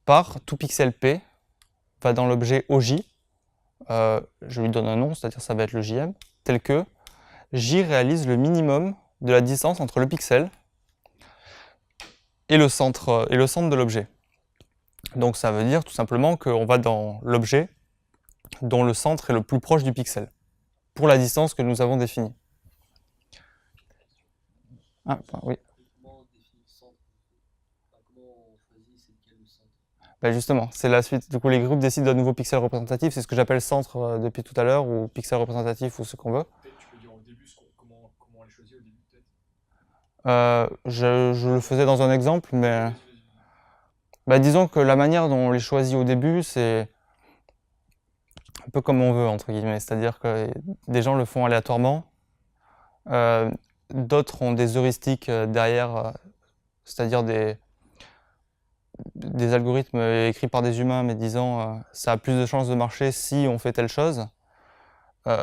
Par tout pixel P va dans l'objet OJ, je lui donne un nom, c'est-à-dire ça va être le JM, tel que J réalise le minimum de la distance entre le pixel et le centre de l'objet. Donc ça veut dire tout simplement qu'on va dans l'objet dont le centre est le plus proche du pixel, pour la distance que nous avons définie. Ah, oui. Comment on définit le centre? Comment on choisit c'est lequel le centre? Justement, c'est la suite. Du coup, les groupes décident d'un nouveau pixel représentatif, c'est ce que j'appelle centre depuis tout à l'heure, ou pixel représentatif, ou ce qu'on veut. Peut-être tu peux dire au début comment on les choisit au début, peut-être. Je le faisais dans un exemple, mais disons que la manière dont on les choisit au début, c'est un peu comme on veut, entre guillemets. C'est-à-dire que des gens le font aléatoirement, d'autres ont des heuristiques derrière, c'est-à-dire des algorithmes écrits par des humains, mais disant ça a plus de chances de marcher si on fait telle chose.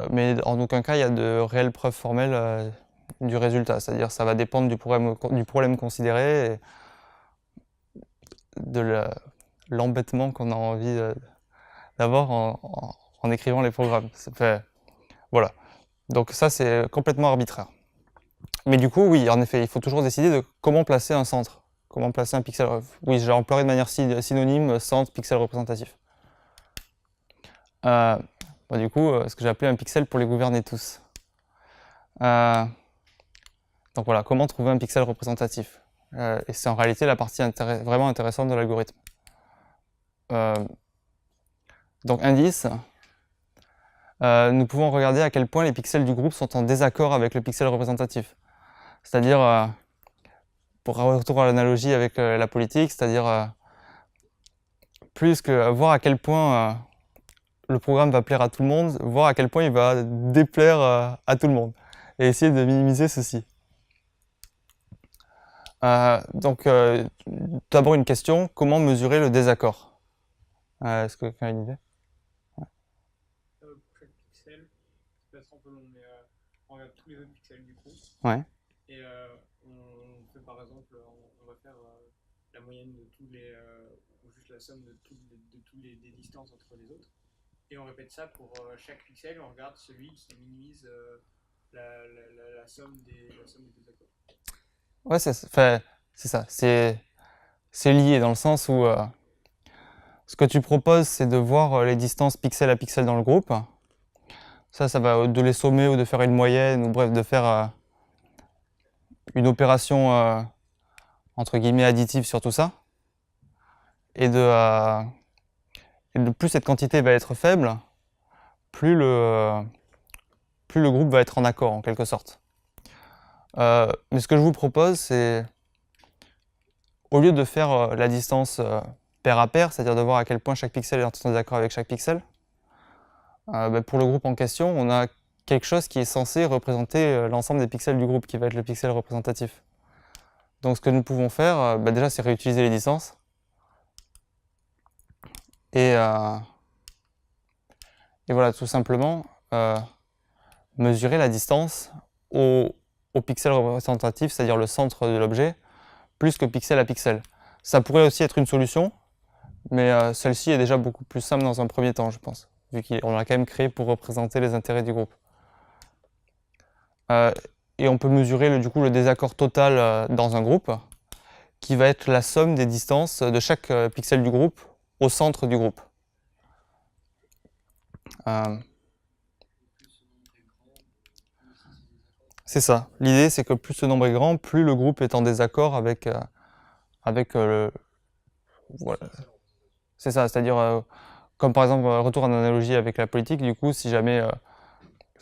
Mais en aucun cas, il y a de réelles preuves formelles du résultat. C'est-à-dire ça va dépendre du problème considéré et de l'embêtement qu'on a envie d'avoir en écrivant les programmes. Voilà. Donc ça, c'est complètement arbitraire. Mais du coup, oui, en effet, il faut toujours décider de comment placer un centre. Comment placer un pixel. Oui, j'ai employé de manière synonyme centre, pixel représentatif. Du coup, ce que j'ai appelé un pixel pour les gouverner tous. Donc voilà, comment trouver un pixel représentatif. Et c'est en réalité la partie vraiment intéressante de l'algorithme. Donc indice, nous pouvons regarder à quel point les pixels du groupe sont en désaccord avec le pixel représentatif. C'est-à-dire, pour retour à l'analogie avec la politique, c'est-à-dire plus que voir à quel point le programme va plaire à tout le monde, voir à quel point il va déplaire à tout le monde, et essayer de minimiser ceci. Donc, d'abord une question, comment mesurer le désaccord? Est-ce que quelqu'un a une idée? Pour chaque pixel, ça peut être un peu long, mais on regarde tous les autres pixels du coup. Ouais. Et on fait par exemple, on va faire la moyenne de tous les, ou juste la somme de toutes les distances entre les autres. Et on répète ça pour chaque pixel, on regarde celui qui minimise la somme des désaccords. Ouais, c'est ça. C'est lié dans le sens où ce que tu proposes, c'est de voir les distances pixel à pixel dans le groupe. Ça va de les sommer ou de faire une moyenne, ou bref, de faire une opération entre guillemets additive sur tout ça. Et plus cette quantité va être faible, plus le groupe va être en accord en quelque sorte. Mais ce que je vous propose, c'est au lieu de faire la distance paire à paire, c'est-à-dire de voir à quel point chaque pixel est en désaccord avec chaque pixel, pour le groupe en question, on a quelque chose qui est censé représenter l'ensemble des pixels du groupe, qui va être le pixel représentatif. Donc ce que nous pouvons faire, déjà, c'est réutiliser les distances. Et voilà, tout simplement, mesurer la distance au pixel représentatif, c'est-à-dire le centre de l'objet, plus que pixel à pixel. Ça pourrait aussi être une solution, mais celle-ci est déjà beaucoup plus simple dans un premier temps, je pense, vu qu'on l'a quand même créé pour représenter les intérêts du groupe. Et on peut mesurer du coup le désaccord total dans un groupe, qui va être la somme des distances de chaque pixel du groupe au centre du groupe. C'est ça. L'idée, c'est que plus ce nombre est grand, plus le groupe est en désaccord avec le... Voilà. C'est ça, c'est-à-dire, comme par exemple, retour en analogie avec la politique, du coup, si jamais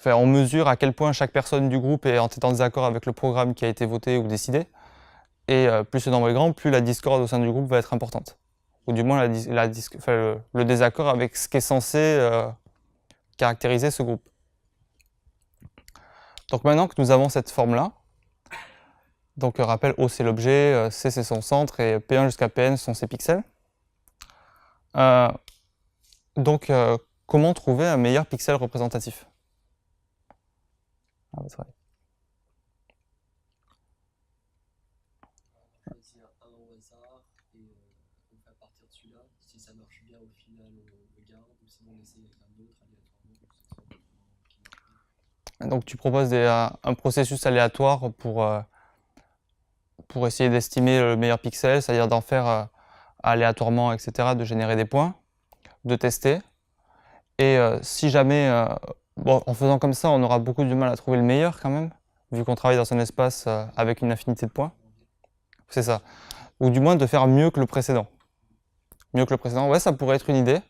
on mesure à quel point chaque personne du groupe est en désaccord avec le programme qui a été voté ou décidé, et plus ce nombre est grand, plus la discorde au sein du groupe va être importante. Ou du moins le désaccord avec ce qui est censé caractériser ce groupe. Donc maintenant que nous avons cette forme-là, donc rappel O c'est l'objet, C c'est son centre et P1 jusqu'à Pn sont ses pixels. Donc comment trouver un meilleur pixel représentatif? On va choisir un au hasard et on fait à partir de celui-là. Si ça marche bien au final on le garde ou sinon on essaye avec un autre aléatoirement. Donc tu proposes un processus aléatoire pour essayer d'estimer le meilleur pixel, c'est-à-dire d'en faire aléatoirement, etc., de générer des points, de tester. Et si jamais, bon, en faisant comme ça, on aura beaucoup de mal à trouver le meilleur quand même, vu qu'on travaille dans un espace avec une infinité de points. C'est ça. Ou du moins de faire mieux que le précédent. Mieux que le précédent, ouais, ça pourrait être une idée.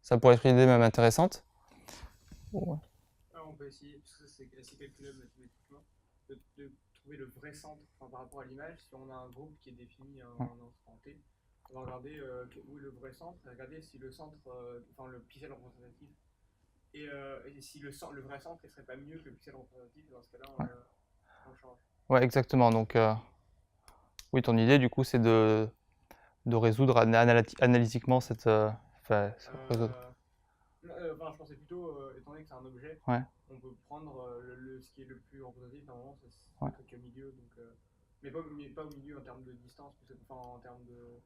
Ça pourrait être une idée même intéressante. Ouais. On peut essayer, parce que c'est assez calculable mathématiquement, de trouver le vrai centre par rapport à l'image. Si on a un groupe qui est défini en instant T, on va regarder où est le vrai centre, et regarder si le centre, le pixel représentatif, et si le vrai centre ne serait pas mieux que le pixel représentatif, dans ce cas-là, on change. Ouais, exactement. Donc, oui, ton idée, du coup, c'est de résoudre analytiquement cette... résoudre. Je pensais plutôt, étant donné que c'est un objet, Ouais. on peut prendre ce qui est le plus représentatif, normalement, c'est Ouais. le truc au milieu, donc, mais pas au milieu en termes de distance, en termes de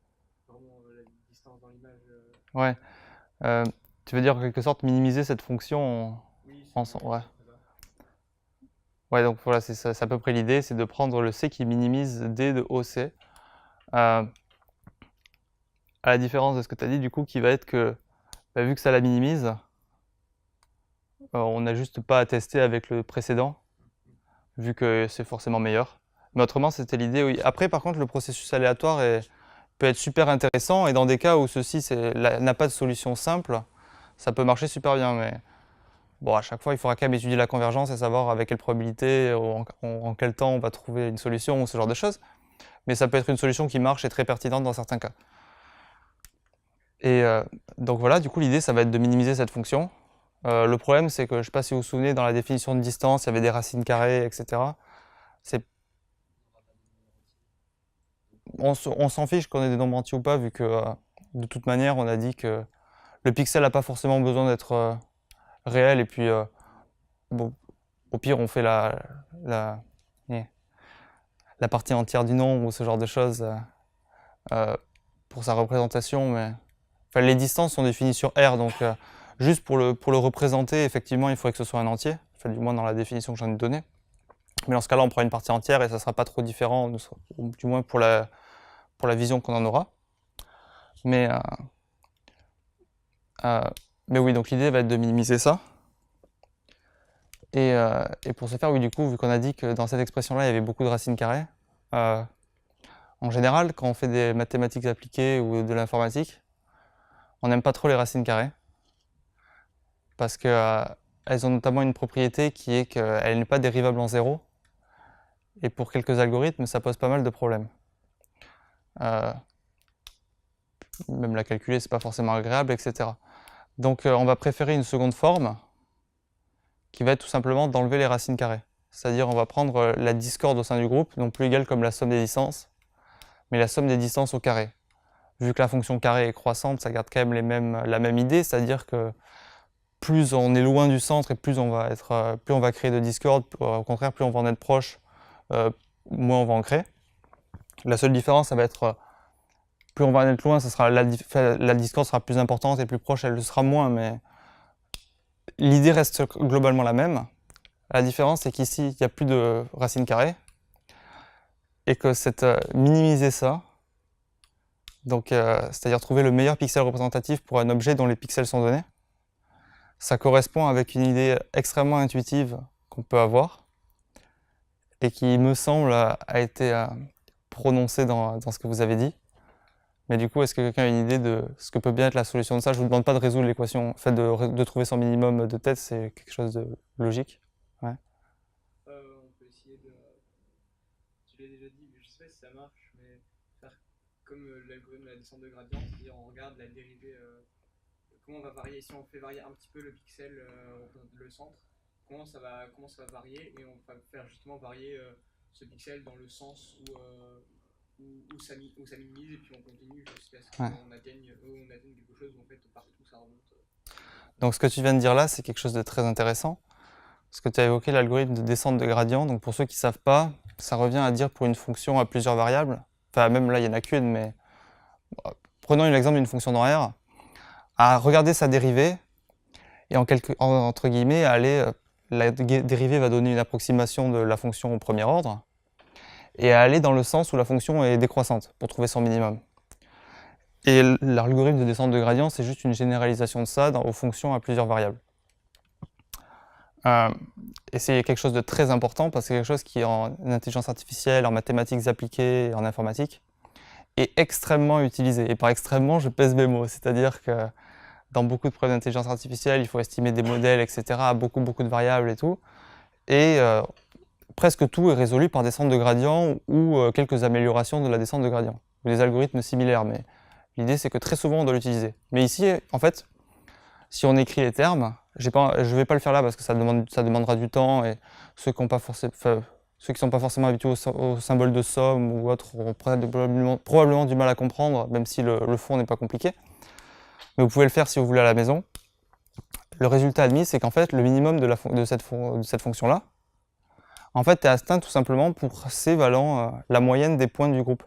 vraiment la distance dans l'image. Ouais. Tu veux dire en quelque sorte minimiser cette fonction Oui, ouais. Ouais, donc voilà, c'est à peu près l'idée, c'est de prendre le C qui minimise D de OC. À la différence de ce que tu as dit, du coup, qui va être que, vu que ça la minimise, on n'a juste pas à tester avec le précédent, vu que c'est forcément meilleur. Mais autrement, c'était l'idée, oui. Après, par contre, le processus aléatoire peut être super intéressant, et dans des cas où ceci n'a pas de solution simple, ça peut marcher super bien, mais bon, à chaque fois, il faudra quand même étudier la convergence et savoir avec quelle probabilité, en quel temps on va trouver une solution ou ce genre de choses. Mais ça peut être une solution qui marche et très pertinente dans certains cas. Et donc voilà, du coup, l'idée, ça va être de minimiser cette fonction. Le problème, c'est que, je ne sais pas si vous vous souvenez, dans la définition de distance, il y avait des racines carrées, etc. On s'en fiche qu'on ait des nombres entiers ou pas, vu que, de toute manière, on a dit que le pixel n'a pas forcément besoin d'être réel, et puis, bon, au pire, on fait la partie entière du nombre ou ce genre de choses pour sa représentation, mais les distances sont définies sur R, donc juste pour le représenter, effectivement, il faudrait que ce soit un entier, du moins dans la définition que j'en ai donnée. Mais dans ce cas-là, on prend une partie entière et ça ne sera pas trop différent, du moins pour la vision qu'on en aura. Mais oui, donc l'idée va être de minimiser ça. Et pour ce faire, oui, du coup, vu qu'on a dit que dans cette expression-là, il y avait beaucoup de racines carrées, en général, quand on fait des mathématiques appliquées ou de l'informatique, on n'aime pas trop les racines carrées, parce qu'elles ont notamment une propriété qui est qu'elle n'est pas dérivable en zéro, et pour quelques algorithmes, ça pose pas mal de problèmes. Même la calculer, c'est pas forcément agréable, etc. Donc on va préférer une seconde forme, qui va être tout simplement d'enlever les racines carrées. C'est-à-dire on va prendre la discorde au sein du groupe, non plus égale comme la somme des distances, mais la somme des distances au carré. Vu que la fonction carré est croissante, ça garde quand même la même idée, c'est-à-dire que plus on est loin du centre et plus on va créer de discorde, au contraire plus on va en être proche, moins on va en créer. La seule différence, ça va être plus on va en être loin, la discorde sera plus importante et plus proche elle le sera moins, mais l'idée reste globalement la même. La différence, c'est qu'ici, il n'y a plus de racines carrées et que c'est minimiser ça, donc c'est-à-dire trouver le meilleur pixel représentatif pour un objet dont les pixels sont donnés. Ça correspond avec une idée extrêmement intuitive qu'on peut avoir et qui, me semble, a été prononcée dans ce que vous avez dit. Mais du coup, est-ce que quelqu'un a une idée de ce que peut bien être la solution de ça? Je ne vous demande pas de résoudre l'équation, en fait, de trouver son minimum de tête, c'est quelque chose de logique. On peut essayer de. Tu l'as déjà dit, mais je sais pas si ça marche, mais faire comme l'algorithme de la descente de gradient, c'est-à-dire on regarde la dérivée, comment on va varier. Si on fait varier un petit peu le pixel, le centre, comment ça va varier, et on va faire justement varier ce pixel dans le sens où ça minimise, et puis on continue jusqu'à ce qu'on atteigne quelque chose où en fait partout ça remonte. Donc ce que tu viens de dire là, c'est quelque chose de très intéressant. Parce que tu as évoqué l'algorithme de descente de gradient. Donc pour ceux qui ne savent pas, ça revient à dire pour une fonction à plusieurs variables, enfin même là il n'y en a qu'une, mais prenons l'exemple d'une fonction dans R, à regarder sa dérivée et entre guillemets, la dérivée va donner une approximation de la fonction au premier ordre et à aller dans le sens où la fonction est décroissante pour trouver son minimum. Et l'algorithme de descente de gradient, c'est juste une généralisation de ça aux fonctions à plusieurs variables. Et c'est quelque chose de très important parce que c'est quelque chose qui, en intelligence artificielle, en mathématiques appliquées, en informatique, est extrêmement utilisé. Et par extrêmement, je pèse mes mots. C'est-à-dire que dans beaucoup de problèmes d'intelligence artificielle, il faut estimer des modèles, etc., à beaucoup de variables et tout. Et presque tout est résolu par descente de gradient ou quelques améliorations de la descente de gradient, ou des algorithmes similaires. Mais l'idée, c'est que très souvent, on doit l'utiliser. Mais ici, en fait, si on écrit les termes, je ne vais pas le faire là parce que ça demandera du temps et ceux qui ne sont pas forcément habitués au symbole de somme ou autre auront probablement du mal à comprendre, même si le fond n'est pas compliqué. Mais vous pouvez le faire si vous voulez à la maison. Le résultat admis, c'est qu'en fait, le minimum de cette fonction-là, en fait, est atteint tout simplement pour C valant la moyenne des points du groupe.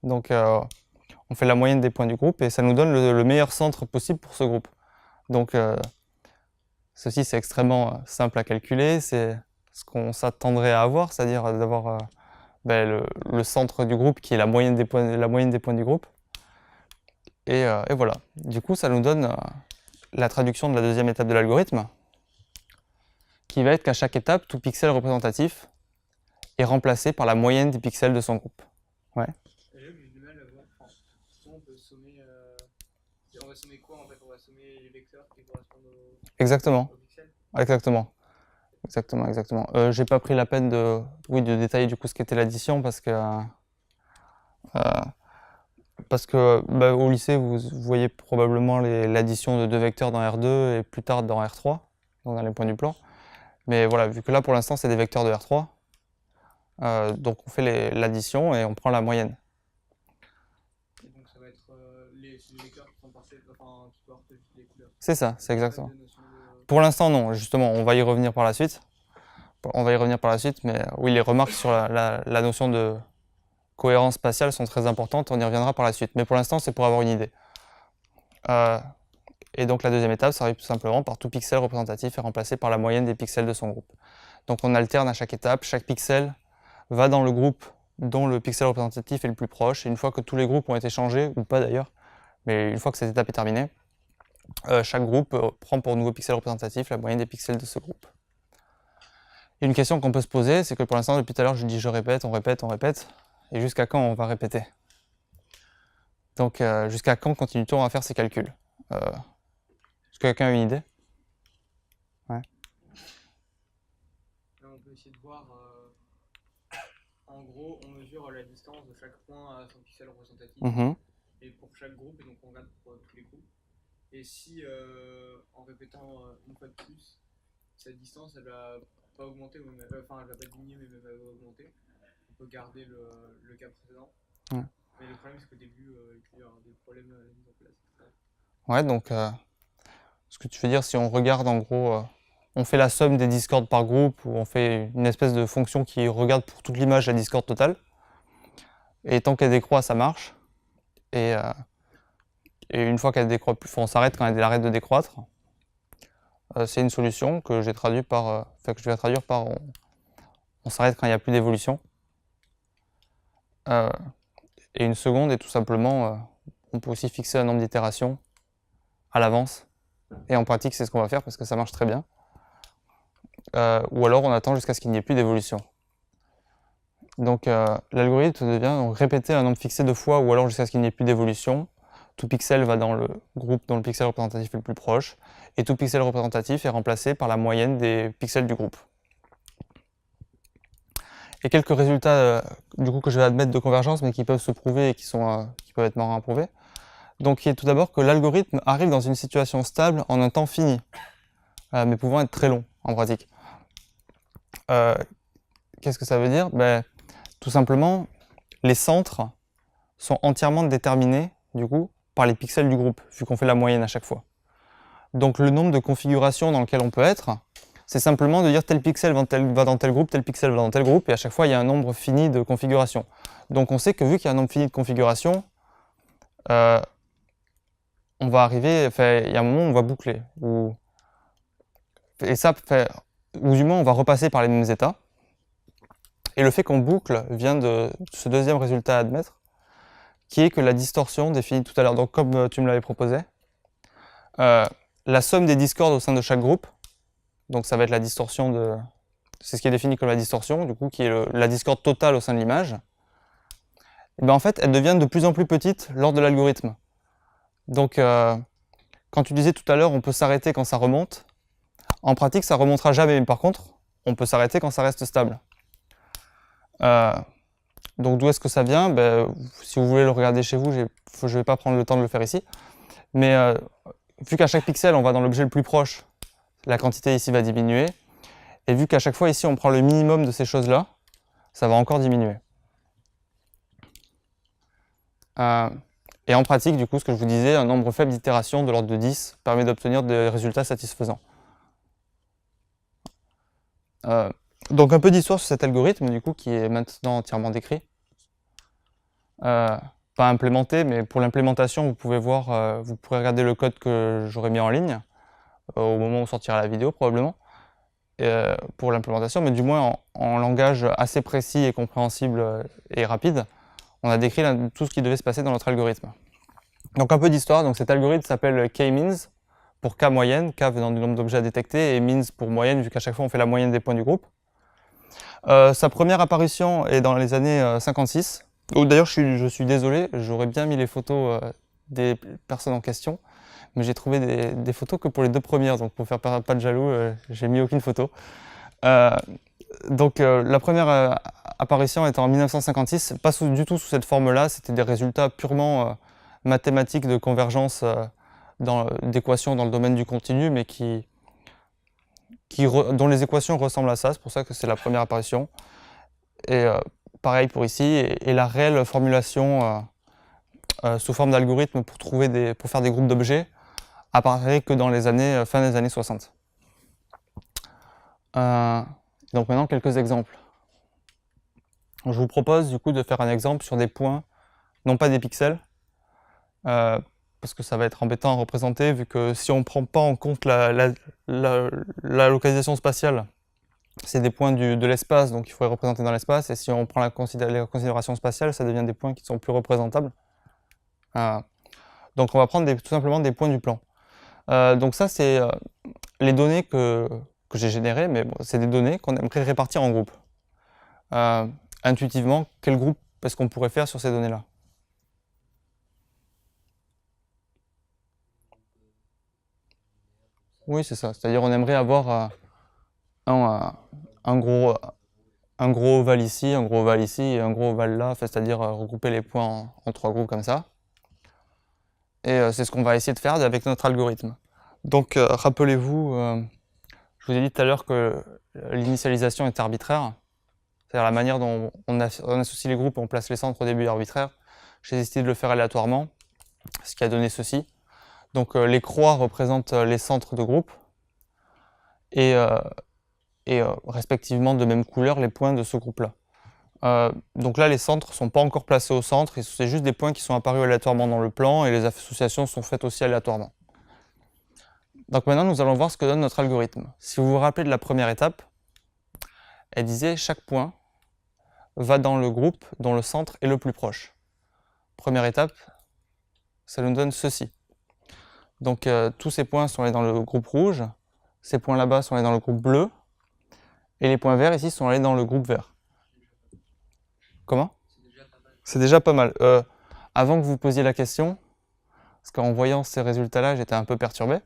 Donc, on fait la moyenne des points du groupe et ça nous donne le meilleur centre possible pour ce groupe. Donc, ceci, c'est extrêmement simple à calculer. C'est ce qu'on s'attendrait à avoir, c'est-à-dire d'avoir le centre du groupe qui est la moyenne des points du groupe. Et voilà. Du coup, ça nous donne la traduction de la deuxième étape de l'algorithme, qui va être qu'à chaque étape, tout pixel représentatif est remplacé par la moyenne des pixels de son groupe. Ouais. J'ai du mal à voir. Enfin, on peut sommer. On va sommer quoi en fait? On va sommer les vecteurs qui correspondent Exactement. aux pixels. Exactement. J'ai pas pris la peine de détailler du coup ce qu'était l'addition parce que au lycée vous voyez probablement l'addition de deux vecteurs dans R2 et plus tard dans R3, donc dans les points du plan. Mais voilà, vu que là pour l'instant c'est des vecteurs de R3, donc on fait l'addition et on prend la moyenne. Et donc ça va être les vecteurs qui sont partiels, enfin qui portent les couleurs. C'est ça, c'est exactement. Pour l'instant non, justement, on va y revenir par la suite. Mais oui, les remarques sur la notion de cohérence spatiale sont très importantes, on y reviendra par la suite. Mais pour l'instant, c'est pour avoir une idée. Et donc la deuxième étape, ça arrive tout simplement par tout pixel représentatif est remplacé par la moyenne des pixels de son groupe. Donc on alterne à chaque étape, chaque pixel va dans le groupe dont le pixel représentatif est le plus proche, et une fois que tous les groupes ont été changés, ou pas d'ailleurs, mais une fois que cette étape est terminée, chaque groupe prend pour nouveau pixel représentatif la moyenne des pixels de ce groupe. Et une question qu'on peut se poser, c'est que pour l'instant, depuis tout à l'heure, je dis je répète, on répète, et jusqu'à quand on va répéter? Donc jusqu'à quand continue-t-on à faire ces calculs? Est-ce que quelqu'un a une idée? Ouais. Là, on peut essayer de voir. En gros, on mesure la distance de chaque point à son pixel représentatif. Mm-hmm. Et pour chaque groupe, et donc on regarde pour tous les groupes. Et si en répétant une fois de plus, cette distance elle va pas augmenter, enfin elle va pas diminuer mais même elle va augmenter, on peut garder le cas précédent. Ouais. Mais le problème c'est qu'au début il peut y avoir des problèmes à la mise en place. Ouais, donc ce que tu veux dire, si on regarde en gros, on fait la somme des discords par groupe, ou on fait une espèce de fonction qui regarde pour toute l'image la discorde totale. Et tant qu'elle décroît, ça marche. Et une fois qu'elle décroît plus, on s'arrête quand elle arrête de décroître. C'est une solution que j'ai traduit par, que je vais traduire par on s'arrête quand il n'y a plus d'évolution. Et une seconde est tout simplement, on peut aussi fixer un nombre d'itérations à l'avance. Et en pratique, c'est ce qu'on va faire parce que ça marche très bien. Ou alors on attend jusqu'à ce qu'il n'y ait plus d'évolution. Donc l'algorithme devient donc, répéter un nombre fixé de fois ou alors jusqu'à ce qu'il n'y ait plus d'évolution. Tout pixel va dans le groupe dont le pixel représentatif est le plus proche, et tout pixel représentatif est remplacé par la moyenne des pixels du groupe. Et quelques résultats du coup, que je vais admettre de convergence, mais qui peuvent se prouver et qui peuvent être marrants à prouver. Donc il est tout d'abord que l'algorithme arrive dans une situation stable en un temps fini, mais pouvant être très long en pratique. Qu'est-ce que ça veut dire? Tout simplement, les centres sont entièrement déterminés, du coup, par les pixels du groupe, vu qu'on fait la moyenne à chaque fois. Donc le nombre de configurations dans lequel on peut être, c'est simplement de dire tel pixel va dans tel groupe, tel pixel va dans tel groupe, et à chaque fois il y a un nombre fini de configurations. Donc on sait que vu qu'il y a un nombre fini de configurations, on va arriver, il y a un moment où on va boucler, ou du moins on va repasser par les mêmes états. Et le fait qu'on boucle vient de ce deuxième résultat à admettre, qui est que la distorsion définie tout à l'heure, donc comme tu me l'avais proposé, la somme des discords au sein de chaque groupe, donc ça va être la distorsion de... C'est ce qui est défini comme la distorsion, du coup, qui est la discorde totale au sein de l'image. Et bien en fait, elle devient de plus en plus petite lors de l'algorithme. Donc, quand tu disais tout à l'heure, on peut s'arrêter quand ça remonte, en pratique, ça remontera jamais, mais par contre, on peut s'arrêter quand ça reste stable. Donc d'où est-ce que ça vient? Si vous voulez le regarder chez vous, je ne vais pas prendre le temps de le faire ici. Mais vu qu'à chaque pixel, on va dans l'objet le plus proche, la quantité ici va diminuer. Et vu qu'à chaque fois ici, on prend le minimum de ces choses-là, ça va encore diminuer. Et en pratique, du coup, ce que je vous disais, un nombre faible d'itérations de l'ordre de 10 permet d'obtenir des résultats satisfaisants. Donc un peu d'histoire sur cet algorithme, du coup, qui est maintenant entièrement décrit. Pas implémenté, mais pour l'implémentation, vous pouvez voir, vous pourrez regarder le code que j'aurai mis en ligne, au moment où sortira la vidéo probablement, pour l'implémentation, mais du moins en langage assez précis et compréhensible et rapide, on a décrit tout ce qui devait se passer dans notre algorithme. Donc un peu d'histoire, donc cet algorithme s'appelle k-means, pour k moyenne, k venant du nombre d'objets à détecter, et means pour moyenne, vu qu'à chaque fois on fait la moyenne des points du groupe. Sa première apparition est dans les années 56. D'ailleurs, je suis désolé, j'aurais bien mis les photos des personnes en question, mais j'ai trouvé des photos que pour les deux premières, donc pour faire pas de jaloux, j'ai mis aucune photo. Donc la première apparition est en 1956, pas du tout sous cette forme-là, c'était des résultats purement mathématiques de convergence d'équations dans le domaine du continu, mais dont les équations ressemblent à ça, c'est pour ça que c'est la première apparition. Et pareil pour ici, et la réelle formulation sous forme d'algorithme pour faire des groupes d'objets apparaît que dans les fin des années 60. Donc maintenant quelques exemples. Je vous propose du coup de faire un exemple sur des points, non pas des pixels, parce que ça va être embêtant à représenter, vu que si on ne prend pas en compte la localisation spatiale, c'est des points de l'espace, donc il faut les représenter dans l'espace, et si on prend la considération spatiale, ça devient des points qui sont plus représentables. Donc on va prendre tout simplement des points du plan. Donc ça, c'est les données que j'ai générées, mais bon, c'est des données qu'on aimerait répartir en groupes. Intuitivement, quel groupe est-ce qu'on pourrait faire sur ces données-là? Oui, c'est ça. C'est-à-dire on aimerait avoir un gros ovale ici, un gros ovale ici et un gros ovale là, c'est-à-dire regrouper les points en trois groupes comme ça. Et c'est ce qu'on va essayer de faire avec notre algorithme. Donc rappelez-vous, je vous ai dit tout à l'heure que l'initialisation est arbitraire. C'est-à-dire la manière dont on associe les groupes et on place les centres au début est arbitraire. J'ai décidé de le faire aléatoirement, ce qui a donné ceci. Donc les croix représentent les centres de groupe et respectivement de même couleur les points de ce groupe-là. Donc là, les centres ne sont pas encore placés au centre, c'est juste des points qui sont apparus aléatoirement dans le plan et les associations sont faites aussi aléatoirement. Donc maintenant, nous allons voir ce que donne notre algorithme. Si vous vous rappelez de la première étape, elle disait chaque point va dans le groupe dont le centre est le plus proche. Première étape, ça nous donne ceci. Donc tous ces points sont allés dans le groupe rouge, ces points là-bas sont allés dans le groupe bleu, et les points verts ici sont allés dans le groupe vert. Comment? C'est déjà pas mal. Avant que vous posiez la question, parce qu'en voyant ces résultats-là, j'étais un peu perturbé.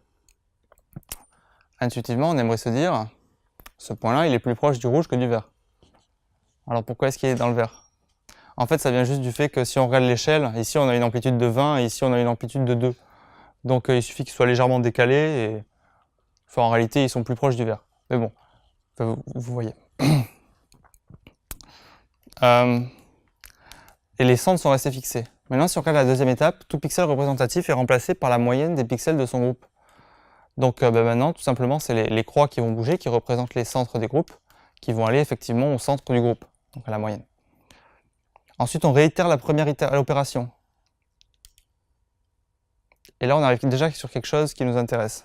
Intuitivement, on aimerait se dire, ce point-là, il est plus proche du rouge que du vert. Alors pourquoi est-ce qu'il est dans le vert? En fait, ça vient juste du fait que si on regarde l'échelle, ici on a une amplitude de 20 et ici on a une amplitude de 2. Donc il suffit qu'ils soient légèrement décalés et enfin, en réalité ils sont plus proches du vert. Mais bon, enfin, vous voyez. Et les centres sont restés fixés. Maintenant, si on regarde la deuxième étape, tout pixel représentatif est remplacé par la moyenne des pixels de son groupe. Donc maintenant, tout simplement, c'est les croix qui vont bouger, qui représentent les centres des groupes, qui vont aller effectivement au centre du groupe, donc à la moyenne. Ensuite, on réitère la première opération. Et là, on arrive déjà sur quelque chose qui nous intéresse.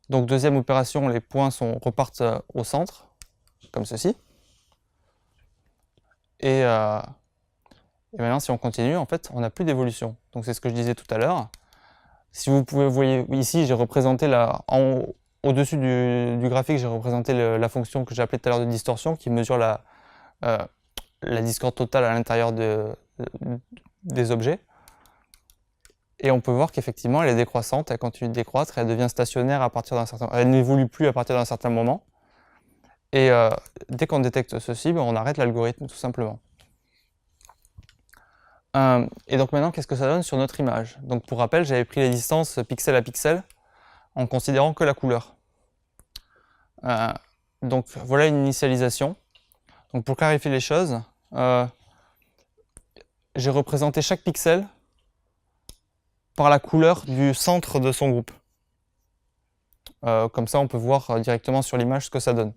Donc, deuxième opération, les points repartent au centre, comme ceci. Et maintenant, si on continue, en fait, on n'a plus d'évolution. Donc, c'est ce que je disais tout à l'heure. Si vous voyez ici, j'ai représenté au-dessus du graphique, j'ai représenté la fonction que j'ai appelée tout à l'heure de distorsion, qui mesure la discorde totale à l'intérieur des objets. Et on peut voir qu'effectivement, elle est décroissante, elle continue de décroître, et elle devient stationnaire à partir d'un certain moment. Elle n'évolue plus à partir d'un certain moment. Et dès qu'on détecte ceci, on arrête l'algorithme tout simplement. Et donc maintenant, qu'est-ce que ça donne sur notre image? Donc pour rappel, j'avais pris les distances pixel à pixel en considérant que la couleur. Donc voilà une initialisation. Donc pour clarifier les choses, j'ai représenté chaque pixel par la couleur du centre de son groupe. Comme ça, on peut voir directement sur l'image ce que ça donne.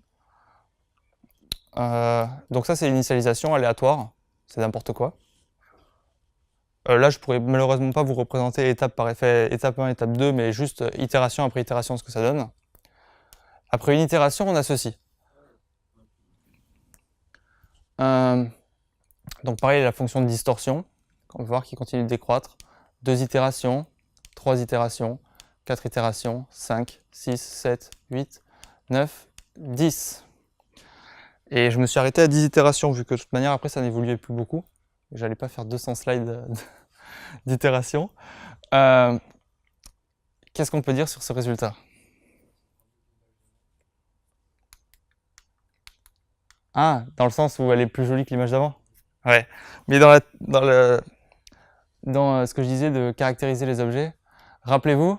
Donc ça, c'est l'initialisation aléatoire, c'est n'importe quoi. Là, je pourrais malheureusement pas vous représenter étape par effet, étape 1, étape 2, mais juste itération après itération ce que ça donne. Après une itération, on a ceci. Donc pareil, la fonction de distorsion, on peut voir qu'il continue de décroître. 2 itérations, 3 itérations, 4 itérations, 5, 6, 7, 8, 9, 10. Et je me suis arrêté à 10 itérations, vu que de toute manière, après, ça n'évoluait plus beaucoup. J'allais pas faire 200 slides d'itération. Qu'est-ce qu'on peut dire sur ce résultat? Ah, dans le sens où elle est plus jolie que l'image d'avant? Ouais. Mais dans ce que je disais de caractériser les objets, rappelez-vous,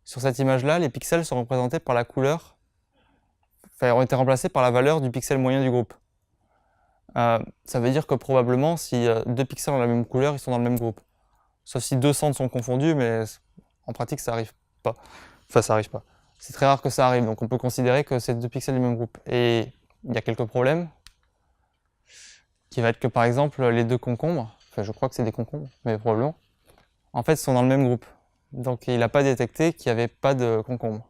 sur cette image-là, les pixels sont représentés par la couleur, enfin, ont été remplacés par la valeur du pixel moyen du groupe. Ça veut dire que probablement, si 2 pixels ont la même couleur, ils sont dans le même groupe. Sauf si 2 centres sont confondus, mais en pratique, ça arrive pas. Enfin, ça arrive pas. C'est très rare que ça arrive, donc on peut considérer que c'est 2 pixels du même groupe. Et il y a quelques problèmes, qui va être que par exemple, les 2 concombres, enfin je crois que c'est des concombres, mais probablement, en fait, sont dans le même groupe. Donc il n'a pas détecté qu'il n'y avait pas de concombres,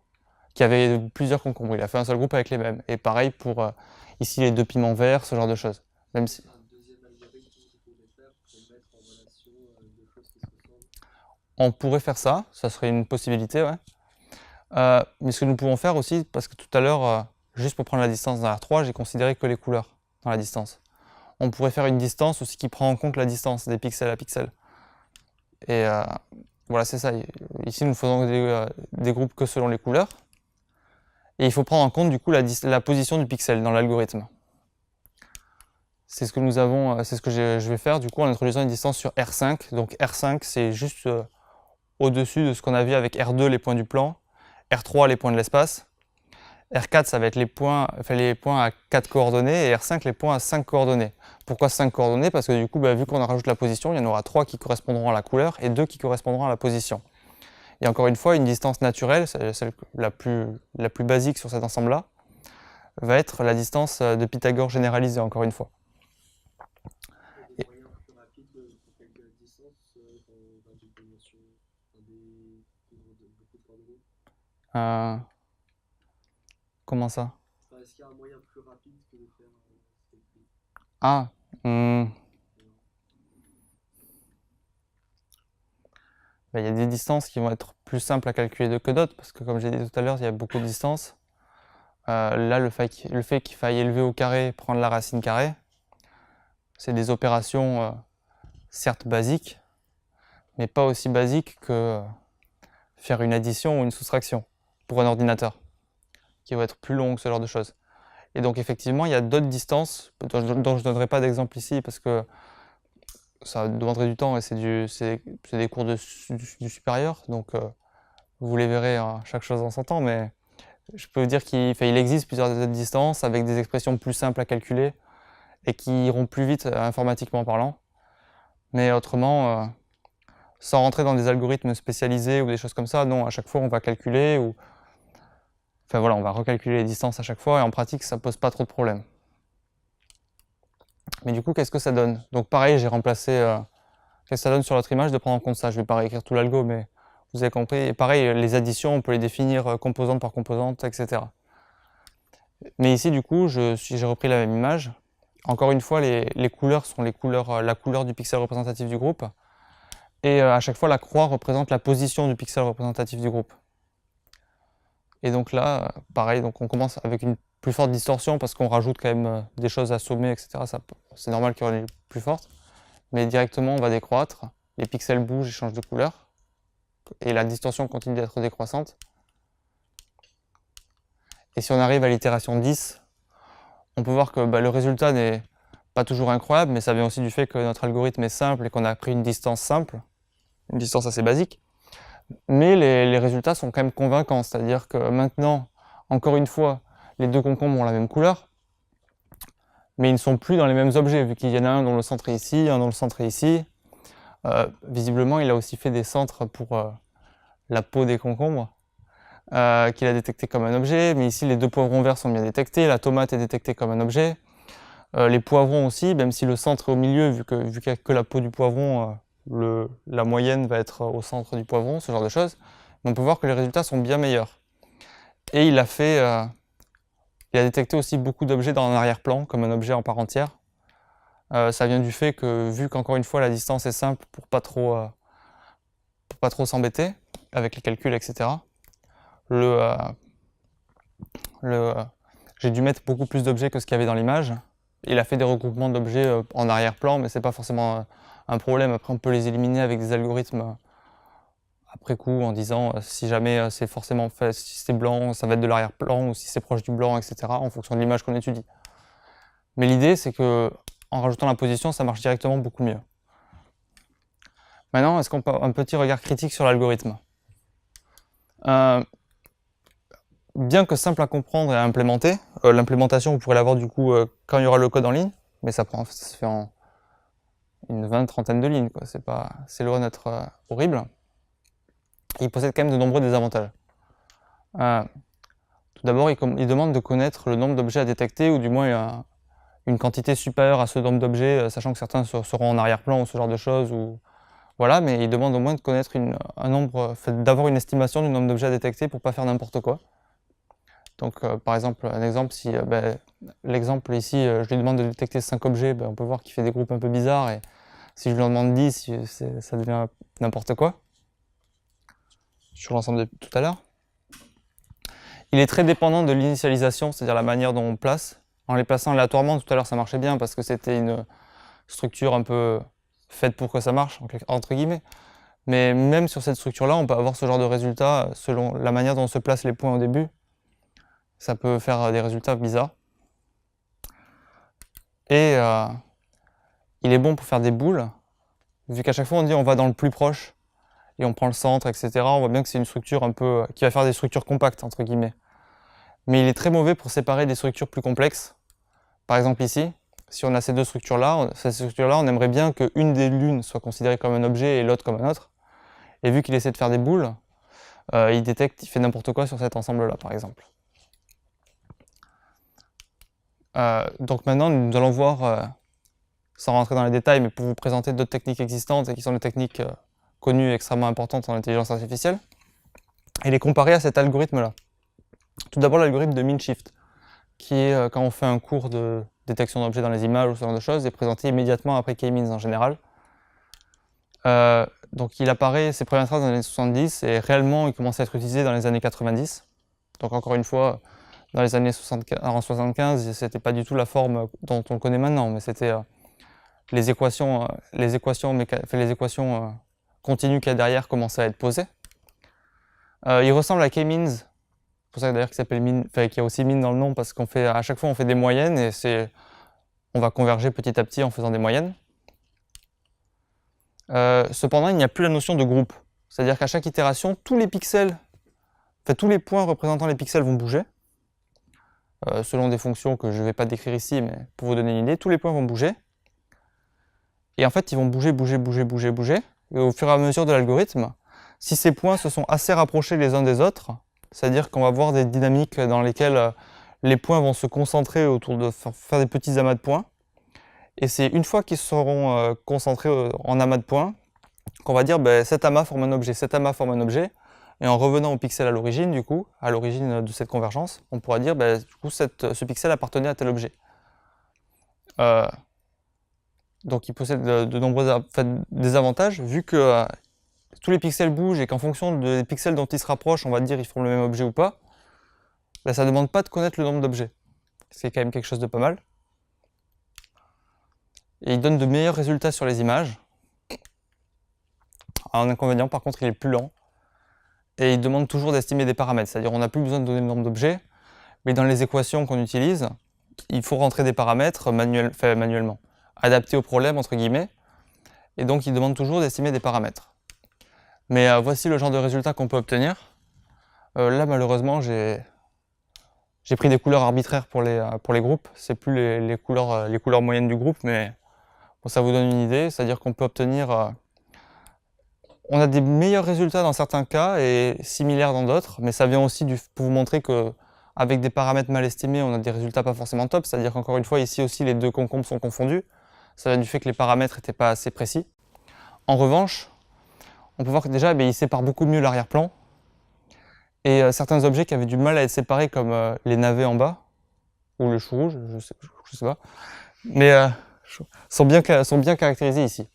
qu'il y avait plusieurs concombres. Il a fait un seul groupe avec les mêmes. Et pareil pour ici les 2 piments verts, ce genre de choses. Même si... On pourrait faire ça serait une possibilité, ouais. Mais ce que nous pouvons faire aussi, parce que tout à l'heure, juste pour prendre la distance dans R3, j'ai considéré que les couleurs dans la distance. On pourrait faire une distance aussi qui prend en compte la distance des pixels à pixels. Et voilà, c'est ça. Ici, nous faisons des groupes que selon les couleurs. Et il faut prendre en compte du coup la position du pixel dans l'algorithme. c'est ce que nous avons, c'est ce que je vais faire du coup en introduisant une distance sur R5. Donc R5, c'est juste au-dessus de ce qu'on a vu avec R2, les points du plan, R3, les points de l'espace. R4, ça va être les points à 4 coordonnées et R5, les points à 5 coordonnées. Pourquoi 5 coordonnées? Parce que du coup, vu qu'on rajoute la position, il y en aura 3 qui correspondront à la couleur et 2 qui correspondront à la position. Et encore une fois, une distance naturelle, celle la plus basique sur cet ensemble-là, va être la distance de Pythagore généralisée, encore une fois. Des moyens plus rapides pour calculer la distance dans une dimension, dans beaucoup de coordonnées. Comment ça? Est-ce qu'il y a un moyen plus rapide que de faire ce calcul? Ah, il y a des distances qui vont être plus simples à calculer que d'autres, parce que comme j'ai dit tout à l'heure, il y a beaucoup de distances. Là, le fait qu'il faille élever au carré, prendre la racine carrée, c'est des opérations certes basiques, mais pas aussi basiques que faire une addition ou une soustraction pour un ordinateur, qui va être plus long que ce genre de choses. Et donc effectivement, il y a d'autres distances dont je ne donnerai pas d'exemple ici parce que ça demanderait du temps et c'est des cours du supérieur, donc vous les verrez chaque chose en son temps, mais je peux vous dire qu'il existe plusieurs autres distances avec des expressions plus simples à calculer et qui iront plus vite informatiquement parlant. Mais autrement, sans rentrer dans des algorithmes spécialisés ou des choses comme ça, non, à chaque fois on va calculer ou... Enfin voilà, on va recalculer les distances à chaque fois et en pratique ça pose pas trop de problèmes. Mais du coup, qu'est-ce que ça donne? Donc pareil, j'ai remplacé... qu'est-ce que ça donne sur notre image de prendre en compte ça? Je vais pas réécrire tout l'algo, mais vous avez compris. Et pareil, les additions, on peut les définir composante par composante, etc. Mais ici, du coup, j'ai repris la même image. Encore une fois, les couleurs sont la couleur du pixel représentatif du groupe. Et à chaque fois, la croix représente la position du pixel représentatif du groupe. Et donc là, pareil, donc on commence avec une plus forte distorsion parce qu'on rajoute quand même des choses à sommer, etc. C'est normal qu'il y en ait une plus forte. Mais directement, on va décroître. Les pixels bougent et changent de couleur. Et la distorsion continue d'être décroissante. Et si on arrive à l'itération 10, on peut voir que le résultat n'est pas toujours incroyable, mais ça vient aussi du fait que notre algorithme est simple et qu'on a pris une distance simple, une distance assez basique. Mais les résultats sont quand même convaincants, c'est-à-dire que maintenant, encore une fois, les deux concombres ont la même couleur, mais ils ne sont plus dans les mêmes objets, vu qu'il y en a un dont le centre est ici, un dont le centre est ici. Visiblement, il a aussi fait des centres pour la peau des concombres, qu'il a détecté comme un objet, mais ici les deux poivrons verts sont bien détectés, la tomate est détectée comme un objet, les poivrons aussi, même si le centre est au milieu, vu qu'il n'y a que la peau du poivron, la moyenne va être au centre du poivron, ce genre de choses. Mais on peut voir que les résultats sont bien meilleurs. Et il a détecté aussi beaucoup d'objets dans un arrière-plan, comme un objet en part entière. Ça vient du fait que, vu qu'encore une fois la distance est simple pour pas trop s'embêter avec les calculs, etc., j'ai dû mettre beaucoup plus d'objets que ce qu'il y avait dans l'image. Il a fait des regroupements d'objets en arrière-plan, mais c'est pas forcément un problème. Après, on peut les éliminer avec des algorithmes après coup en disant si jamais c'est forcément fait, si c'est blanc, ça va être de l'arrière-plan, ou si c'est proche du blanc, etc., en fonction de l'image qu'on étudie. Mais l'idée, c'est que en rajoutant la position, ça marche directement beaucoup mieux. Maintenant, est-ce qu'on peut un petit regard critique sur l'algorithme? Bien que simple à comprendre et à implémenter, l'implémentation, vous pourrez l'avoir du coup quand il y aura le code en ligne, mais ça se fait en une trentaine de lignes, quoi. C'est loin d'être horrible. Il possède quand même de nombreux désavantages. Tout d'abord, il demande de connaître le nombre d'objets à détecter, ou du moins une quantité supérieure à ce nombre d'objets, sachant que certains seront en arrière-plan ou ce genre de choses, ou voilà, mais il demande au moins de connaître d'avoir une estimation du nombre d'objets à détecter pour pas faire n'importe quoi. Donc par exemple, un exemple, si l'exemple ici, je lui demande de détecter 5 objets, on peut voir qu'il fait des groupes un peu bizarres, et si je lui en demande 10, ça devient n'importe quoi, sur l'ensemble de tout à l'heure. Il est très dépendant de l'initialisation, c'est-à-dire la manière dont on place. En les plaçant aléatoirement, tout à l'heure ça marchait bien parce que c'était une structure un peu faite pour que ça marche, entre guillemets. Mais même sur cette structure-là, on peut avoir ce genre de résultat selon la manière dont on se place les points au début. Ça peut faire des résultats bizarres. Et il est bon pour faire des boules, vu qu'à chaque fois on dit on va dans le plus proche, et on prend le centre, etc. On voit bien que c'est une structure un peu qui va faire des structures compactes, entre guillemets. Mais il est très mauvais pour séparer des structures plus complexes. Par exemple ici, si on a ces deux structures-là, on aimerait bien qu'une des lunes soit considérée comme un objet et l'autre comme un autre. Et vu qu'il essaie de faire des boules, il détecte, il fait n'importe quoi sur cet ensemble-là, par exemple. Donc maintenant, nous allons voir, sans rentrer dans les détails, mais pour vous présenter d'autres techniques existantes et qui sont des techniques connues et extrêmement importantes en intelligence artificielle, et les comparer à cet algorithme-là. Tout d'abord, l'algorithme de min-shift, qui est, quand on fait un cours de détection d'objets dans les images ou ce genre de choses, est présenté immédiatement après K-means en général. Donc il apparaît, ses premières traces dans les années 70, et réellement il commence à être utilisé dans les années 90. Donc encore une fois, dans les années 75, c'était pas du tout la forme dont on le connaît maintenant, mais c'était les équations continues qu'il y a derrière commençaient à être posées. Il ressemble à K-means, c'est pour ça d'ailleurs qu'il s'appelle min, qu'il y a aussi min dans le nom, parce qu'on fait à chaque fois on fait des moyennes et on va converger petit à petit en faisant des moyennes. Cependant, il n'y a plus la notion de groupe, c'est-à-dire qu'à chaque itération, tous les pixels, tous les points représentant les pixels vont bouger, selon des fonctions que je ne vais pas décrire ici, mais pour vous donner une idée, tous les points vont bouger. Et en fait, ils vont bouger, et au fur et à mesure de l'algorithme, si ces points se sont assez rapprochés les uns des autres, c'est-à-dire qu'on va avoir des dynamiques dans lesquelles les points vont se concentrer autour de faire des petits amas de points, et c'est une fois qu'ils seront concentrés en amas de points qu'on va dire cet amas forme un objet, cet amas forme un objet, et en revenant au pixel à l'origine, du coup, à l'origine de cette convergence, on pourra dire du coup ce pixel appartenait à tel objet. Donc il possède de nombreux désavantages, vu que tous les pixels bougent et qu'en fonction des pixels dont ils se rapprochent, on va dire ils forment le même objet ou pas, ça ne demande pas de connaître le nombre d'objets, ce qui est quand même quelque chose de pas mal. Et il donne de meilleurs résultats sur les images. Un inconvénient, par contre, il est plus lent. Et il demande toujours d'estimer des paramètres, c'est-à-dire on n'a plus besoin de donner le nombre d'objets, mais dans les équations qu'on utilise, il faut rentrer des paramètres manuellement, adaptés au problème, entre guillemets, et donc il demande toujours d'estimer des paramètres. Mais voici le genre de résultat qu'on peut obtenir. Là, malheureusement, j'ai pris des couleurs arbitraires pour les groupes, c'est plus les couleurs moyennes du groupe, mais bon, ça vous donne une idée, c'est-à-dire qu'on peut obtenir... on a des meilleurs résultats dans certains cas et similaires dans d'autres, mais ça vient aussi pour vous montrer qu'avec des paramètres mal estimés, on a des résultats pas forcément top, c'est-à-dire qu'encore une fois, ici aussi, les deux concombres sont confondus. Ça vient du fait que les paramètres n'étaient pas assez précis. En revanche, on peut voir que déjà, il sépare beaucoup mieux l'arrière-plan, et certains objets qui avaient du mal à être séparés, comme les navets en bas, ou le chou rouge, je sais pas, mais sont bien caractérisés ici.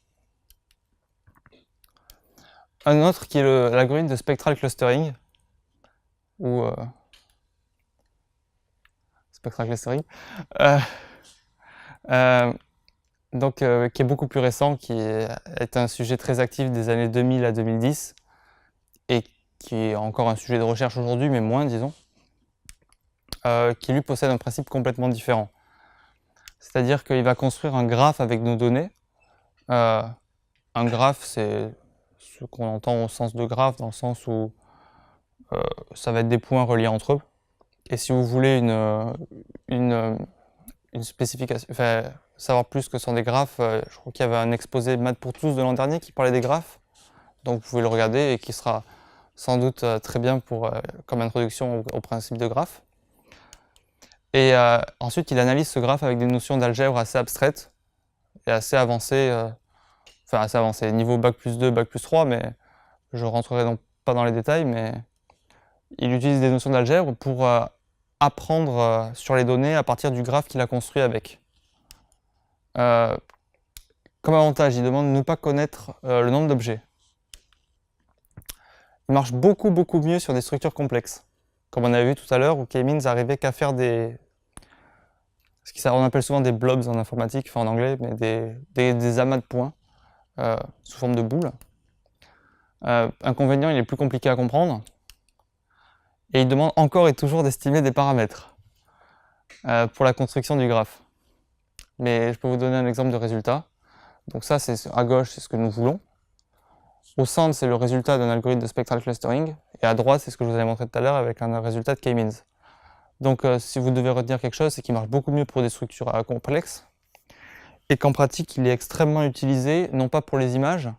Un autre qui est l'algorithme de spectral clustering, ou spectral clustering, qui est beaucoup plus récent, qui est un sujet très actif des années 2000 à 2010, et qui est encore un sujet de recherche aujourd'hui, mais moins, disons, qui lui possède un principe complètement différent. C'est-à-dire qu'il va construire un graphe avec nos données. Un graphe, c'est ce qu'on entend au sens de graphe, dans le sens où ça va être des points reliés entre eux. Et si vous voulez une spécification, savoir plus que sont des graphes, je crois qu'il y avait un exposé Maths pour tous de l'an dernier qui parlait des graphes. Donc vous pouvez le regarder et qui sera sans doute très bien comme introduction au principe de graphe. Et ensuite, il analyse ce graphe avec des notions d'algèbre assez abstraites et assez avancées. Assez avancées, niveau Bac plus 2, Bac plus 3, mais je ne rentrerai pas dans les détails, mais il utilise des notions d'algèbre pour apprendre sur les données à partir du graphe qu'il a construit avec. Comme avantage, il demande de ne pas connaître le nombre d'objets. Il marche beaucoup mieux sur des structures complexes, comme on avait vu tout à l'heure, où K-means n'arrivait qu'à faire on appelle souvent des blobs en informatique, en anglais, mais des amas de points sous forme de boules. Inconvénient, il est plus compliqué à comprendre, et il demande encore et toujours d'estimer des paramètres pour la construction du graphe. mais je peux vous donner un exemple de résultat. Donc ça, à gauche, c'est ce que nous voulons. Au centre, c'est le résultat d'un algorithme de spectral clustering. Et à droite, c'est ce que je vous avais montré tout à l'heure avec un résultat de K-means. Donc si vous devez retenir quelque chose, c'est qu'il marche beaucoup mieux pour des structures complexes. Et qu'en pratique, il est extrêmement utilisé, non pas pour les images,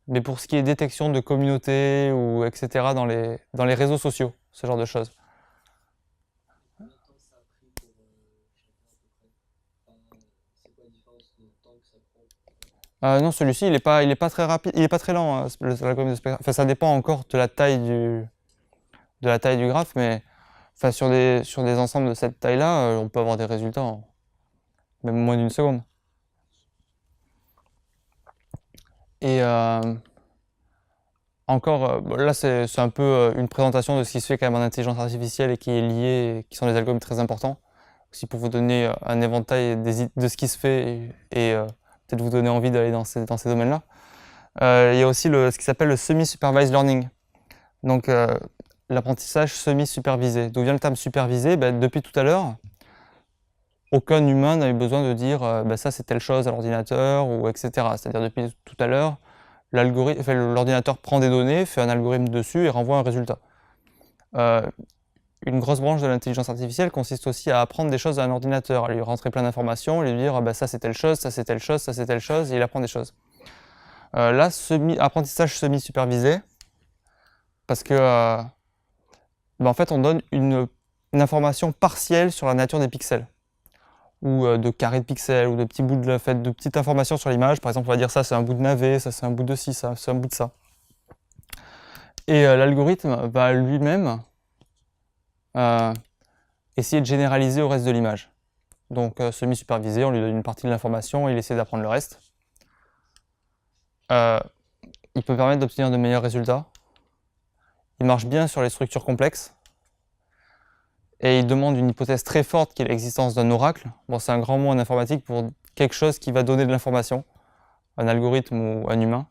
mais pour ce qui est détection de communautés ou etc. dans les réseaux sociaux, ce genre de choses. Combien de temps ça a pris pour chacun à peu près? C'est quoi la différence de temps que ça prend? Non, celui-ci, il est pas très rapide, il est pas très lent, l'algorithme de spectral. Enfin, ça dépend encore de la taille du graphe, mais enfin, sur des ensembles de cette taille-là, on peut avoir des résultats en même moins d'une seconde. Et encore, là c'est un peu une présentation de ce qui se fait quand même en intelligence artificielle et qui sont des algorithmes très importants. Aussi pour vous donner un éventail de ce qui se fait et peut-être vous donner envie d'aller dans ces domaines-là. Il y a aussi ce qui s'appelle le semi-supervised learning. Donc l'apprentissage semi-supervisé. D'où vient le terme supervisé? Depuis tout à l'heure, aucun humain n'a eu besoin de dire ça c'est telle chose à l'ordinateur ou etc. C'est-à-dire depuis tout à l'heure, l'ordinateur prend des données, fait un algorithme dessus et renvoie un résultat. Une grosse branche de l'intelligence artificielle consiste aussi à apprendre des choses à un ordinateur, à lui rentrer plein d'informations, lui dire ça c'est telle chose, ça c'est telle chose, ça c'est telle chose, et il apprend des choses. Là, apprentissage semi-supervisé, parce que en fait on donne une information partielle sur la nature des pixels, ou de carrés de pixels, ou de petits bouts de petites informations sur l'image. Par exemple, on va dire ça c'est un bout de navet, ça c'est un bout de ci, ça c'est un bout de ça. Et l'algorithme va lui-même essayer de généraliser au reste de l'image. Donc semi-supervisé, on lui donne une partie de l'information et il essaie d'apprendre le reste. Il peut permettre d'obtenir de meilleurs résultats. Il marche bien sur les structures complexes. Et il demande une hypothèse très forte qui est l'existence d'un oracle. Bon, c'est un grand mot en informatique pour quelque chose qui va donner de l'information, un algorithme ou un humain.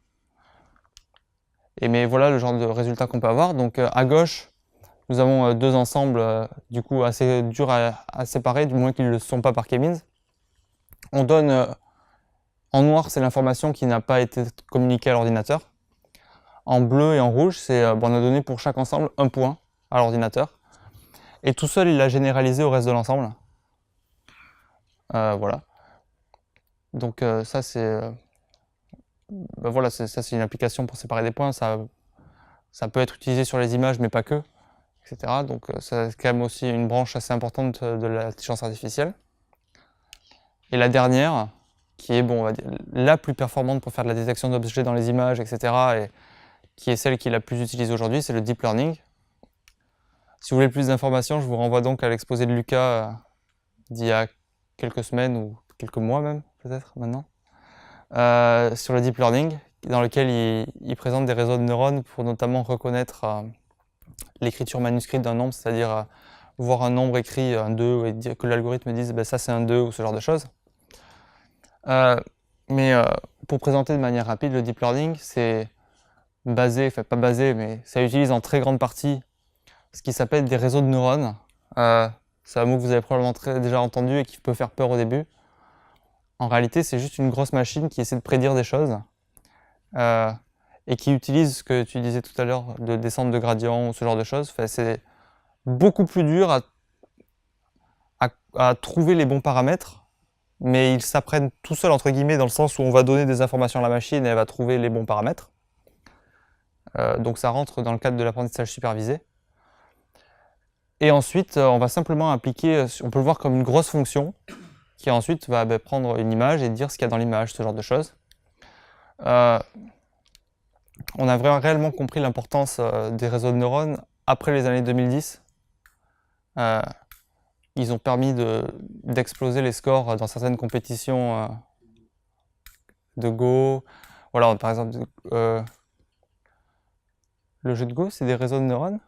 Mais voilà le genre de résultat qu'on peut avoir. Donc à gauche, nous avons deux ensembles du coup assez durs à séparer, du moins qu'ils ne le sont pas par K-means. On donne en noir, c'est l'information qui n'a pas été communiquée à l'ordinateur. En bleu et en rouge, c'est on a donné pour chaque ensemble un point à l'ordinateur. Et tout seul, il l'a généralisé au reste de l'ensemble. Voilà. Donc ça, c'est voilà, c'est une application pour séparer des points. Ça peut être utilisé sur les images, mais pas que, etc. Donc c'est quand même aussi une branche assez importante de l'intelligence artificielle. Et la dernière, qui est on va dire, la plus performante pour faire de la détection d'objets dans les images, etc., et qui est celle qui est la plus utilisée aujourd'hui, c'est le deep learning. Si vous voulez plus d'informations, je vous renvoie donc à l'exposé de Lucas d'il y a quelques semaines ou quelques mois même, peut-être maintenant, sur le deep learning, dans lequel il présente des réseaux de neurones pour notamment reconnaître l'écriture manuscrite d'un nombre, c'est-à-dire voir un nombre écrit, un 2, et dire que l'algorithme dise ça c'est un 2 ou ce genre de choses. Mais pour présenter de manière rapide, le deep learning, c'est basé, enfin pas basé, mais ça utilise en très grande partie ce qui s'appelle des réseaux de neurones. C'est un mot que vous avez probablement déjà entendu et qui peut faire peur au début. En réalité, c'est juste une grosse machine qui essaie de prédire des choses et qui utilise ce que tu disais tout à l'heure de descente de gradient ou ce genre de choses. Enfin, c'est beaucoup plus dur à trouver les bons paramètres, mais ils s'apprennent tout seuls, entre guillemets, dans le sens où on va donner des informations à la machine et elle va trouver les bons paramètres. Donc ça rentre dans le cadre de l'apprentissage supervisé. Et ensuite, on va simplement appliquer, on peut le voir comme une grosse fonction qui ensuite va prendre une image et dire ce qu'il y a dans l'image, ce genre de choses. On a réellement compris l'importance des réseaux de neurones après les années 2010. Ils ont permis d'exploser les scores dans certaines compétitions de Go. Voilà, par exemple, le jeu de Go, c'est des réseaux de neurones?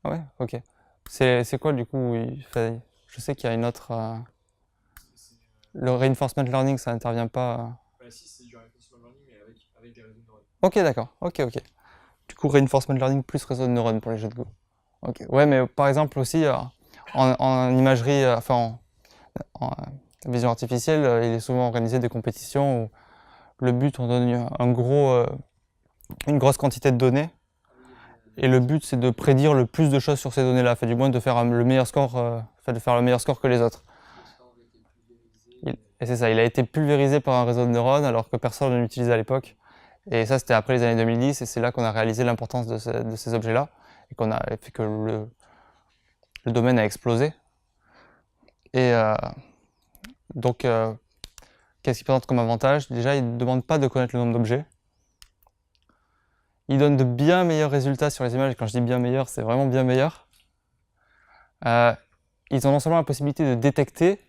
Ah ouais, ok. C'est quoi du coup? Je sais qu'il y a une autre. Le reinforcement learning, ça n'intervient pas. Si, c'est du reinforcement learning, mais avec des réseaux de neurones. Ok, d'accord. Ok. Du coup, reinforcement learning plus réseau de neurones pour les jeux de Go. Ok. Ouais, mais par exemple aussi en imagerie, La vision artificielle, il est souvent organisé des compétitions où le but, on donne une grosse quantité de données. Et le but, c'est de prédire le plus de choses sur ces données-là, enfin, du moins de faire le meilleur score, de faire le meilleur score que les autres. Et c'est ça, il a été pulvérisé par un réseau de neurones alors que personne ne l'utilisait à l'époque. Et ça, c'était après les années 2010, et c'est là qu'on a réalisé l'importance de ces objets-là, et qu'on a fait que le domaine a explosé. Et donc, qu'est-ce qu'il présente comme avantage? Déjà, il ne demande pas de connaître le nombre d'objets. Il donne de bien meilleurs résultats sur les images, et quand je dis bien meilleurs, c'est vraiment bien meilleur. Ils ont non seulement la possibilité de détecter,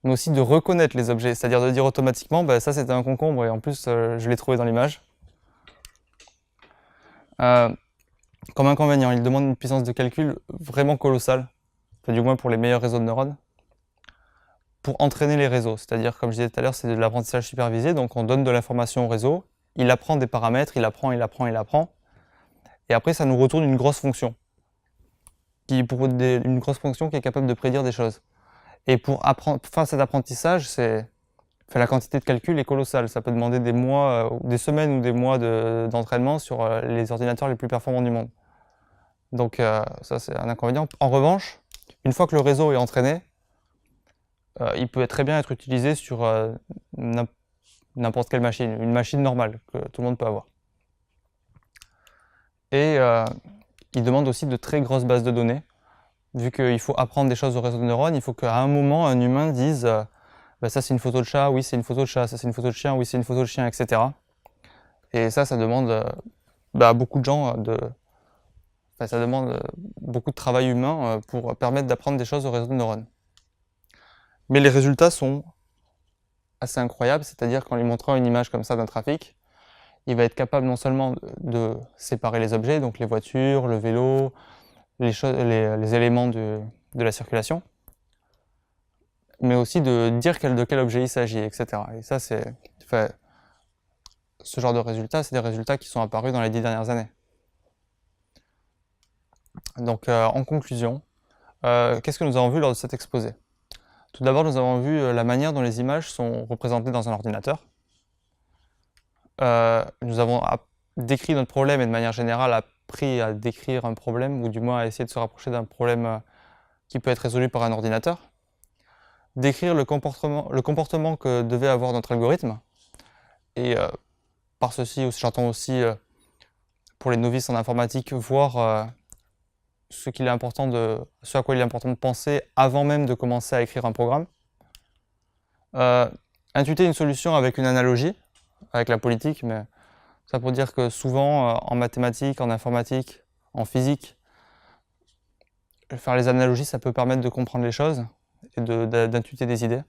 mais aussi de reconnaître les objets, c'est-à-dire de dire automatiquement, bah, ça c'était un concombre, et en plus je l'ai trouvé dans l'image. Comme inconvénient, il demande une puissance de calcul vraiment colossale, enfin, du moins pour les meilleurs réseaux de neurones, pour entraîner les réseaux. C'est-à-dire, comme je disais tout à l'heure, c'est de l'apprentissage supervisé, donc on donne de l'information au réseau, il apprend des paramètres, il apprend, et après ça nous retourne une grosse fonction, une grosse fonction qui est capable de prédire des choses. Et pour faire cet apprentissage, la quantité de calcul est colossale. Ça peut demander des mois, des semaines ou des mois d'entraînement sur les ordinateurs les plus performants du monde. Donc ça, c'est un inconvénient. En revanche, une fois que le réseau est entraîné, il peut très bien être utilisé sur n'importe quelle machine, une machine normale que tout le monde peut avoir. Et il demande aussi de très grosses bases de données. Vu qu'il faut apprendre des choses au réseau de neurones, il faut qu'à un moment, un humain dise bah, ça c'est une photo de chat, oui c'est une photo de chat, ça c'est une photo de chien, oui c'est une photo de chien, etc. Et ça demande à beaucoup de gens ça demande beaucoup de travail humain pour permettre d'apprendre des choses au réseau de neurones. Mais les résultats sont assez incroyables, c'est-à-dire qu'en lui montrant une image comme ça d'un trafic, il va être capable non seulement de séparer les objets, donc les voitures, le vélo, les éléments de la circulation, mais aussi de dire de quel objet il s'agit, etc. Et ça, ce genre de résultats, c'est des résultats qui sont apparus dans les 10 dernières années. Donc, en conclusion, qu'est-ce que nous avons vu lors de cet exposé? Tout d'abord, nous avons vu la manière dont les images sont représentées dans un ordinateur. Nous avons décrit notre problème et de manière générale appris à décrire un problème, ou du moins à essayer de se rapprocher d'un problème qui peut être résolu par un ordinateur. Décrire le comportement que devait avoir notre algorithme. Et par ceci, j'entends aussi, pour les novices en informatique, voir ce à quoi il est important de penser avant même de commencer à écrire un programme. Intuiter une solution avec une analogie, avec la politique, mais ça pour dire que souvent, en mathématiques, en informatique, en physique, faire les analogies, ça peut permettre de comprendre les choses et d'intuiter des idées.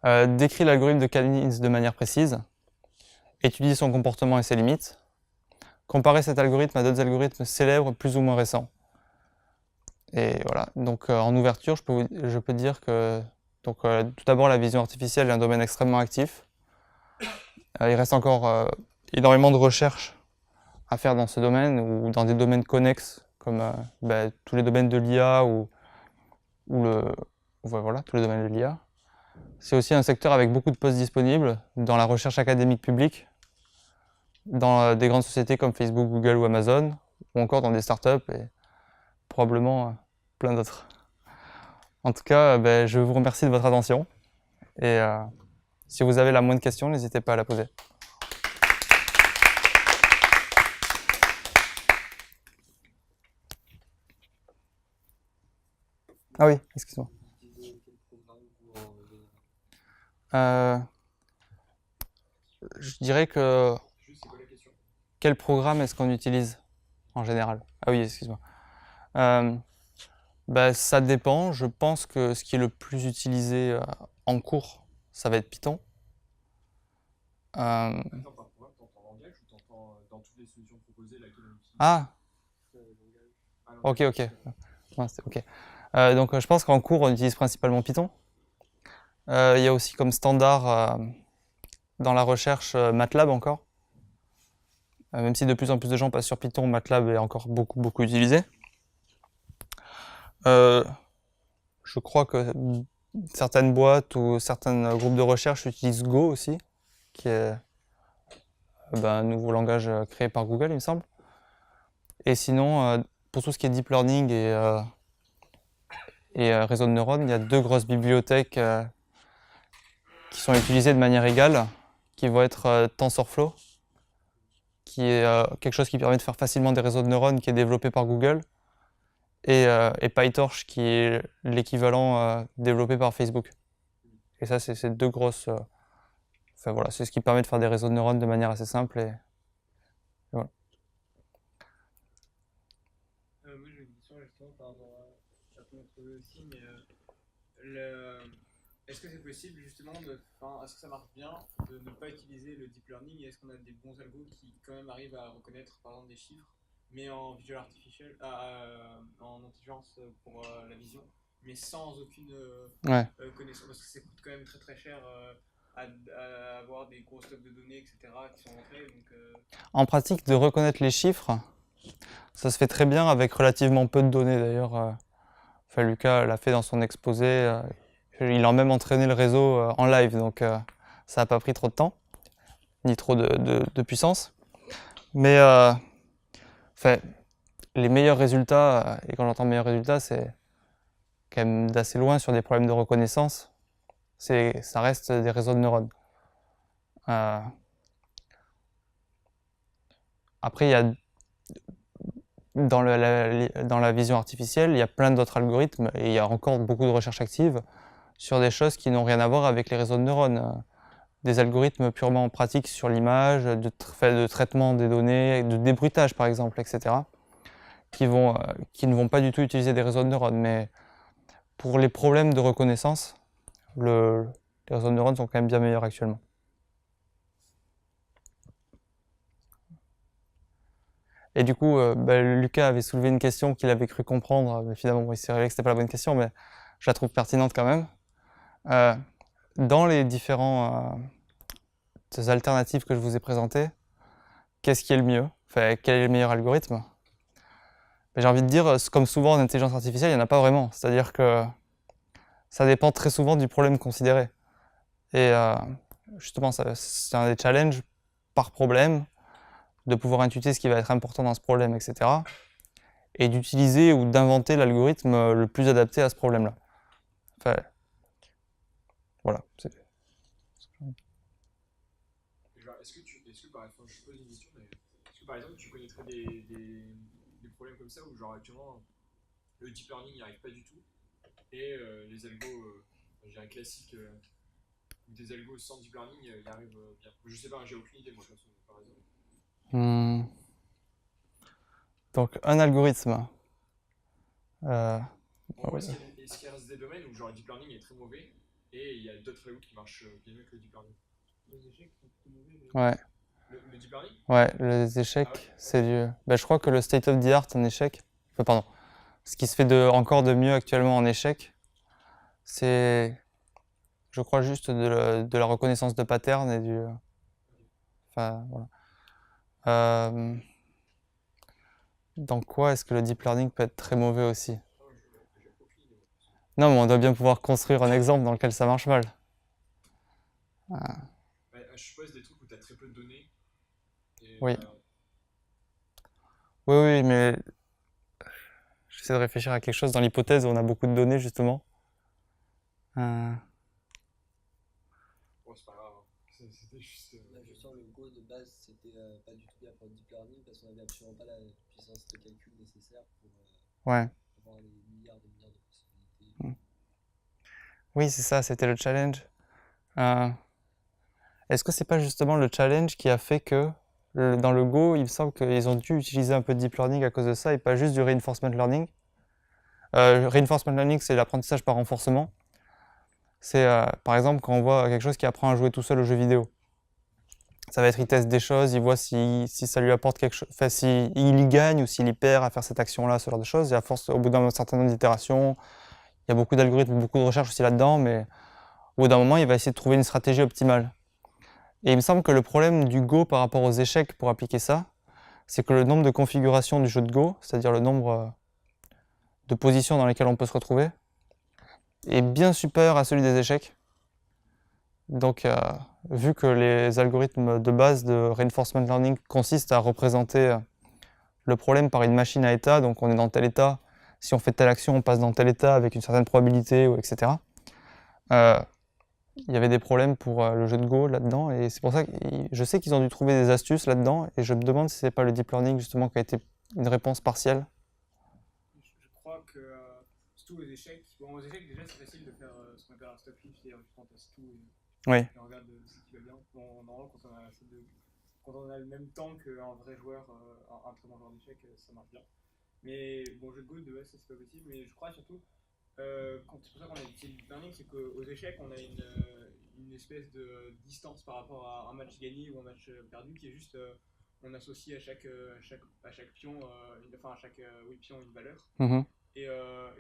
Décrire l'algorithme de Kalniz de manière précise, étudier son comportement et ses limites, comparer cet algorithme à d'autres algorithmes célèbres plus ou moins récents. Et voilà, donc en ouverture, je peux dire que tout d'abord la vision artificielle est un domaine extrêmement actif. Il reste encore énormément de recherches à faire dans ce domaine ou dans des domaines connexes comme tous les domaines de l'IA tous les domaines de l'IA. C'est aussi un secteur avec beaucoup de postes disponibles dans la recherche académique publique, dans des grandes sociétés comme Facebook, Google ou Amazon, ou encore dans des startups et probablement plein d'autres. En tout cas, je vous remercie de votre attention et si vous avez la moindre question, n'hésitez pas à la poser. Ah oui, excuse-moi. Je dirais que... Juste, c'est quoi la question? Quel programme est-ce qu'on utilise en général? Ah oui, excuse-moi. Ça dépend. Je pense que ce qui est le plus utilisé en cours, ça va être Python. Attends, par programme, t'entends langage ou t'entends dans toutes les solutions proposées laquelle on utilise Ah, langage. ok. Ouais, ok. Donc je pense qu'en cours, on utilise principalement Python. Il y a aussi comme standard dans la recherche MATLAB encore. Même si de plus en plus de gens passent sur Python, MATLAB est encore beaucoup utilisé. Je crois que certaines boîtes ou certains groupes de recherche utilisent Go aussi, qui est un nouveau langage créé par Google, il me semble. Et sinon, pour tout ce qui est deep learning et réseau de neurones, il y a deux grosses bibliothèques qui sont utilisées de manière égale, qui vont être TensorFlow, qui est quelque chose qui permet de faire facilement des réseaux de neurones, qui est développé par Google, et PyTorch, qui est l'équivalent développé par Facebook. Et ça, c'est ces deux grosses... Enfin voilà, c'est ce qui permet de faire des réseaux de neurones de manière assez simple. Et voilà. Moi j'ai une question justement par rapport à ton trouvé aussi, mais est-ce que c'est possible justement est-ce que ça marche bien de ne pas utiliser le deep learning et est-ce qu'on a des bons algos qui quand même arrivent à reconnaître par exemple des chiffres, mais en visual artificial, en intelligence pour la vision, mais sans aucune Ouais. connaissance, parce que ça coûte quand même très très cher à avoir des gros stocks de données, etc., qui sont rentrés. Donc, En pratique, de reconnaître les chiffres, ça se fait très bien avec relativement peu de données d'ailleurs. Enfin, Lucas l'a fait dans son exposé. Il a même entraîné le réseau en live, donc ça n'a pas pris trop de temps, ni trop de puissance. Mais enfin, les meilleurs résultats, et quand j'entends meilleurs résultats, c'est quand même d'assez loin sur des problèmes de reconnaissance. Ça reste des réseaux de neurones. Après, il y a dans la vision artificielle, il y a plein d'autres algorithmes et il y a encore beaucoup de recherches actives sur des choses qui n'ont rien à voir avec les réseaux de neurones. Des algorithmes purement pratiques sur l'image, de traitement des données, de débruitage par exemple, etc. Qui ne vont pas du tout utiliser des réseaux de neurones. Mais pour les problèmes de reconnaissance, les réseaux de neurones sont quand même bien meilleurs actuellement. Et du coup, Lucas avait soulevé une question qu'il avait cru comprendre, mais finalement il s'est révélé que c'était pas la bonne question, mais je la trouve pertinente quand même. Dans les différentes alternatives que je vous ai présentées, qu'est-ce qui est le mieux? Enfin, quel est le meilleur algorithme? J'ai envie de dire, comme souvent en intelligence artificielle, il n'y en a pas vraiment. C'est-à-dire que ça dépend très souvent du problème considéré. Et justement, c'est un des challenges par problème, de pouvoir intuiter ce qui va être important dans ce problème, etc. Et d'utiliser ou d'inventer l'algorithme le plus adapté à ce problème-là. Enfin, voilà. Est-ce que par exemple, je pose une question, mais est-ce que par exemple tu connaîtrais des problèmes comme ça où genre actuellement le deep learning n'y arrive pas du tout et les algos, j'ai un classique où des algos sans deep learning y arrivent bien. Je sais pas, j'ai aucune idée moi perso, par exemple. Donc un algorithme. Est-ce qu'il reste des domaines où genre le deep learning est très mauvais et il y a d'autres algos qui marchent bien mieux que le deep learning? les échecs sont plutôt mauvais. Ouais. Le deep learning? Ouais, les échecs, c'est du... je crois que le state of the art en échec, pardon, ce qui se fait encore de mieux actuellement en échec, c'est, je crois, juste de la reconnaissance de pattern et du... Enfin, voilà. Dans quoi est-ce que le deep learning peut être très mauvais aussi? Non, mais on doit bien pouvoir construire un exemple dans lequel ça marche mal. Je suppose des trucs où tu as très peu de données. Oui. Oui, mais j'essaie de réfléchir à quelque chose dans l'hypothèse où on a beaucoup de données, justement. Bon, c'est pas grave. C'était juste. Je sens le Go de base, c'était pas du tout bien pour le deep learning parce qu'on avait absolument pas la puissance de calcul nécessaire pour Ouais. avoir les milliards de possibilités. Oui, c'est ça, c'était le challenge. Est-ce que c'est pas justement le challenge qui a fait que dans le Go, il me semble qu'ils ont dû utiliser un peu de deep learning à cause de ça et pas juste du reinforcement learning? Reinforcement learning, c'est l'apprentissage par renforcement. C'est par exemple quand on voit quelque chose qui apprend à jouer tout seul aux jeux vidéo. Ça va être, il teste des choses, il voit si ça lui apporte quelque chose, enfin s'il y gagne ou s'il y perd à faire cette action-là, ce genre de choses. Et à force, au bout d'un certain nombre d'itérations, il y a beaucoup d'algorithmes, beaucoup de recherches aussi là-dedans, mais au bout d'un moment, il va essayer de trouver une stratégie optimale. Et il me semble que le problème du Go par rapport aux échecs pour appliquer ça, c'est que le nombre de configurations du jeu de Go, c'est-à-dire le nombre de positions dans lesquelles on peut se retrouver, est bien supérieur à celui des échecs. Donc, vu que les algorithmes de base de reinforcement learning consistent à représenter le problème par une machine à état, donc on est dans tel état, si on fait telle action, on passe dans tel état avec une certaine probabilité, etc. Il y avait des problèmes pour le jeu de Go là-dedans, et c'est pour ça que je sais qu'ils ont dû trouver des astuces là-dedans, et je me demande si c'est pas le deep learning justement qui a été une réponse partielle. Je crois que, surtout aux échecs, bon, aux échecs déjà c'est facile de faire ce qu'on appelle un stop lift, c'est-à-dire qu'on teste tout Oui. et on regarde ce qui va bien. Bon, normalement, quand on a le même temps qu'un vrai joueur, un très bon joueur d'échecs, ça marche bien. Mais bon, jeu de Go, de base, ça c'est pas possible, mais je crois surtout, c'est pour ça qu'on a utilisé le deep learning, c'est qu'aux échecs, on a une espèce de distance par rapport à un match gagné ou un match perdu qui est juste, on associe à chaque pion, à chaque pion une valeur. Mhm. Et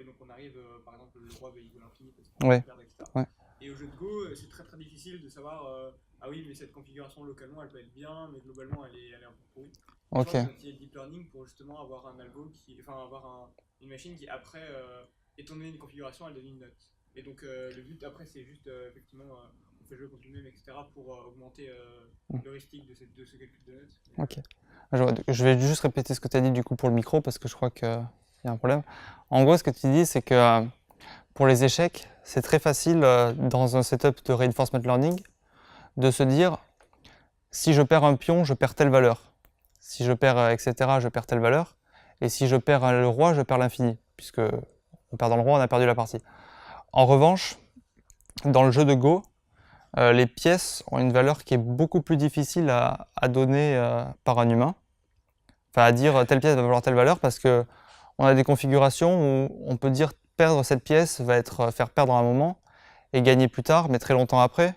donc on arrive, par exemple, le roi il vaut l'infini parce qu'on Ouais. peut perdre, etc. Ouais. Et au jeu de Go, c'est très très difficile de savoir, ah oui, mais cette configuration localement elle peut être bien, mais globalement elle est un peu pourrie. Ok. Je pense qu'on a utilisé le deep learning pour justement avoir un algo une machine qui après, étant donné une configuration, elle donne une note. Et donc le but après c'est juste effectivement on fait jouer contre lui-même, etc. pour augmenter l'heuristique de ce calcul de notes. Ok. Je vais juste répéter ce que tu as dit du coup pour le micro parce que je crois qu'il y a un problème. En gros, ce que tu dis, c'est que pour les échecs, c'est très facile dans un setup de reinforcement learning de se dire si je perds un pion, je perds telle valeur. Si je perds etc., je perds telle valeur. Et si je perds le roi, je perds l'infini. Puisque en perdant le roi, on a perdu la partie. En revanche, dans le jeu de Go, les pièces ont une valeur qui est beaucoup plus difficile à donner par un humain. Enfin, à dire telle pièce va valoir telle valeur parce que on a des configurations où on peut dire perdre cette pièce va être faire perdre à un moment et gagner plus tard, mais très longtemps après.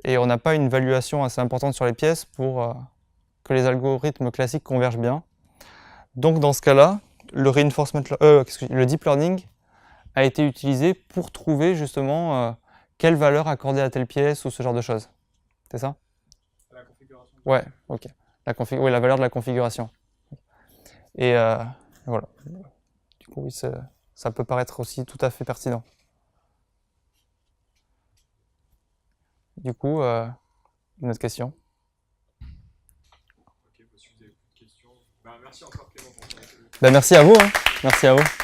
Et on n'a pas une valuation assez importante sur les pièces pour que les algorithmes classiques convergent bien. Donc dans ce cas-là, le deep learning a été utilisé pour trouver justement quelle valeur accorder à telle pièce ou ce genre de choses. C'est ça? La configuration. Ouais, ok. Oui, la valeur de la configuration. Et voilà. Du coup, oui, ça peut paraître aussi tout à fait pertinent. Du coup, une autre question? Ok, si vous avez plus de questions. Merci encore Clément pour ton Merci à vous. Hein. Merci à vous.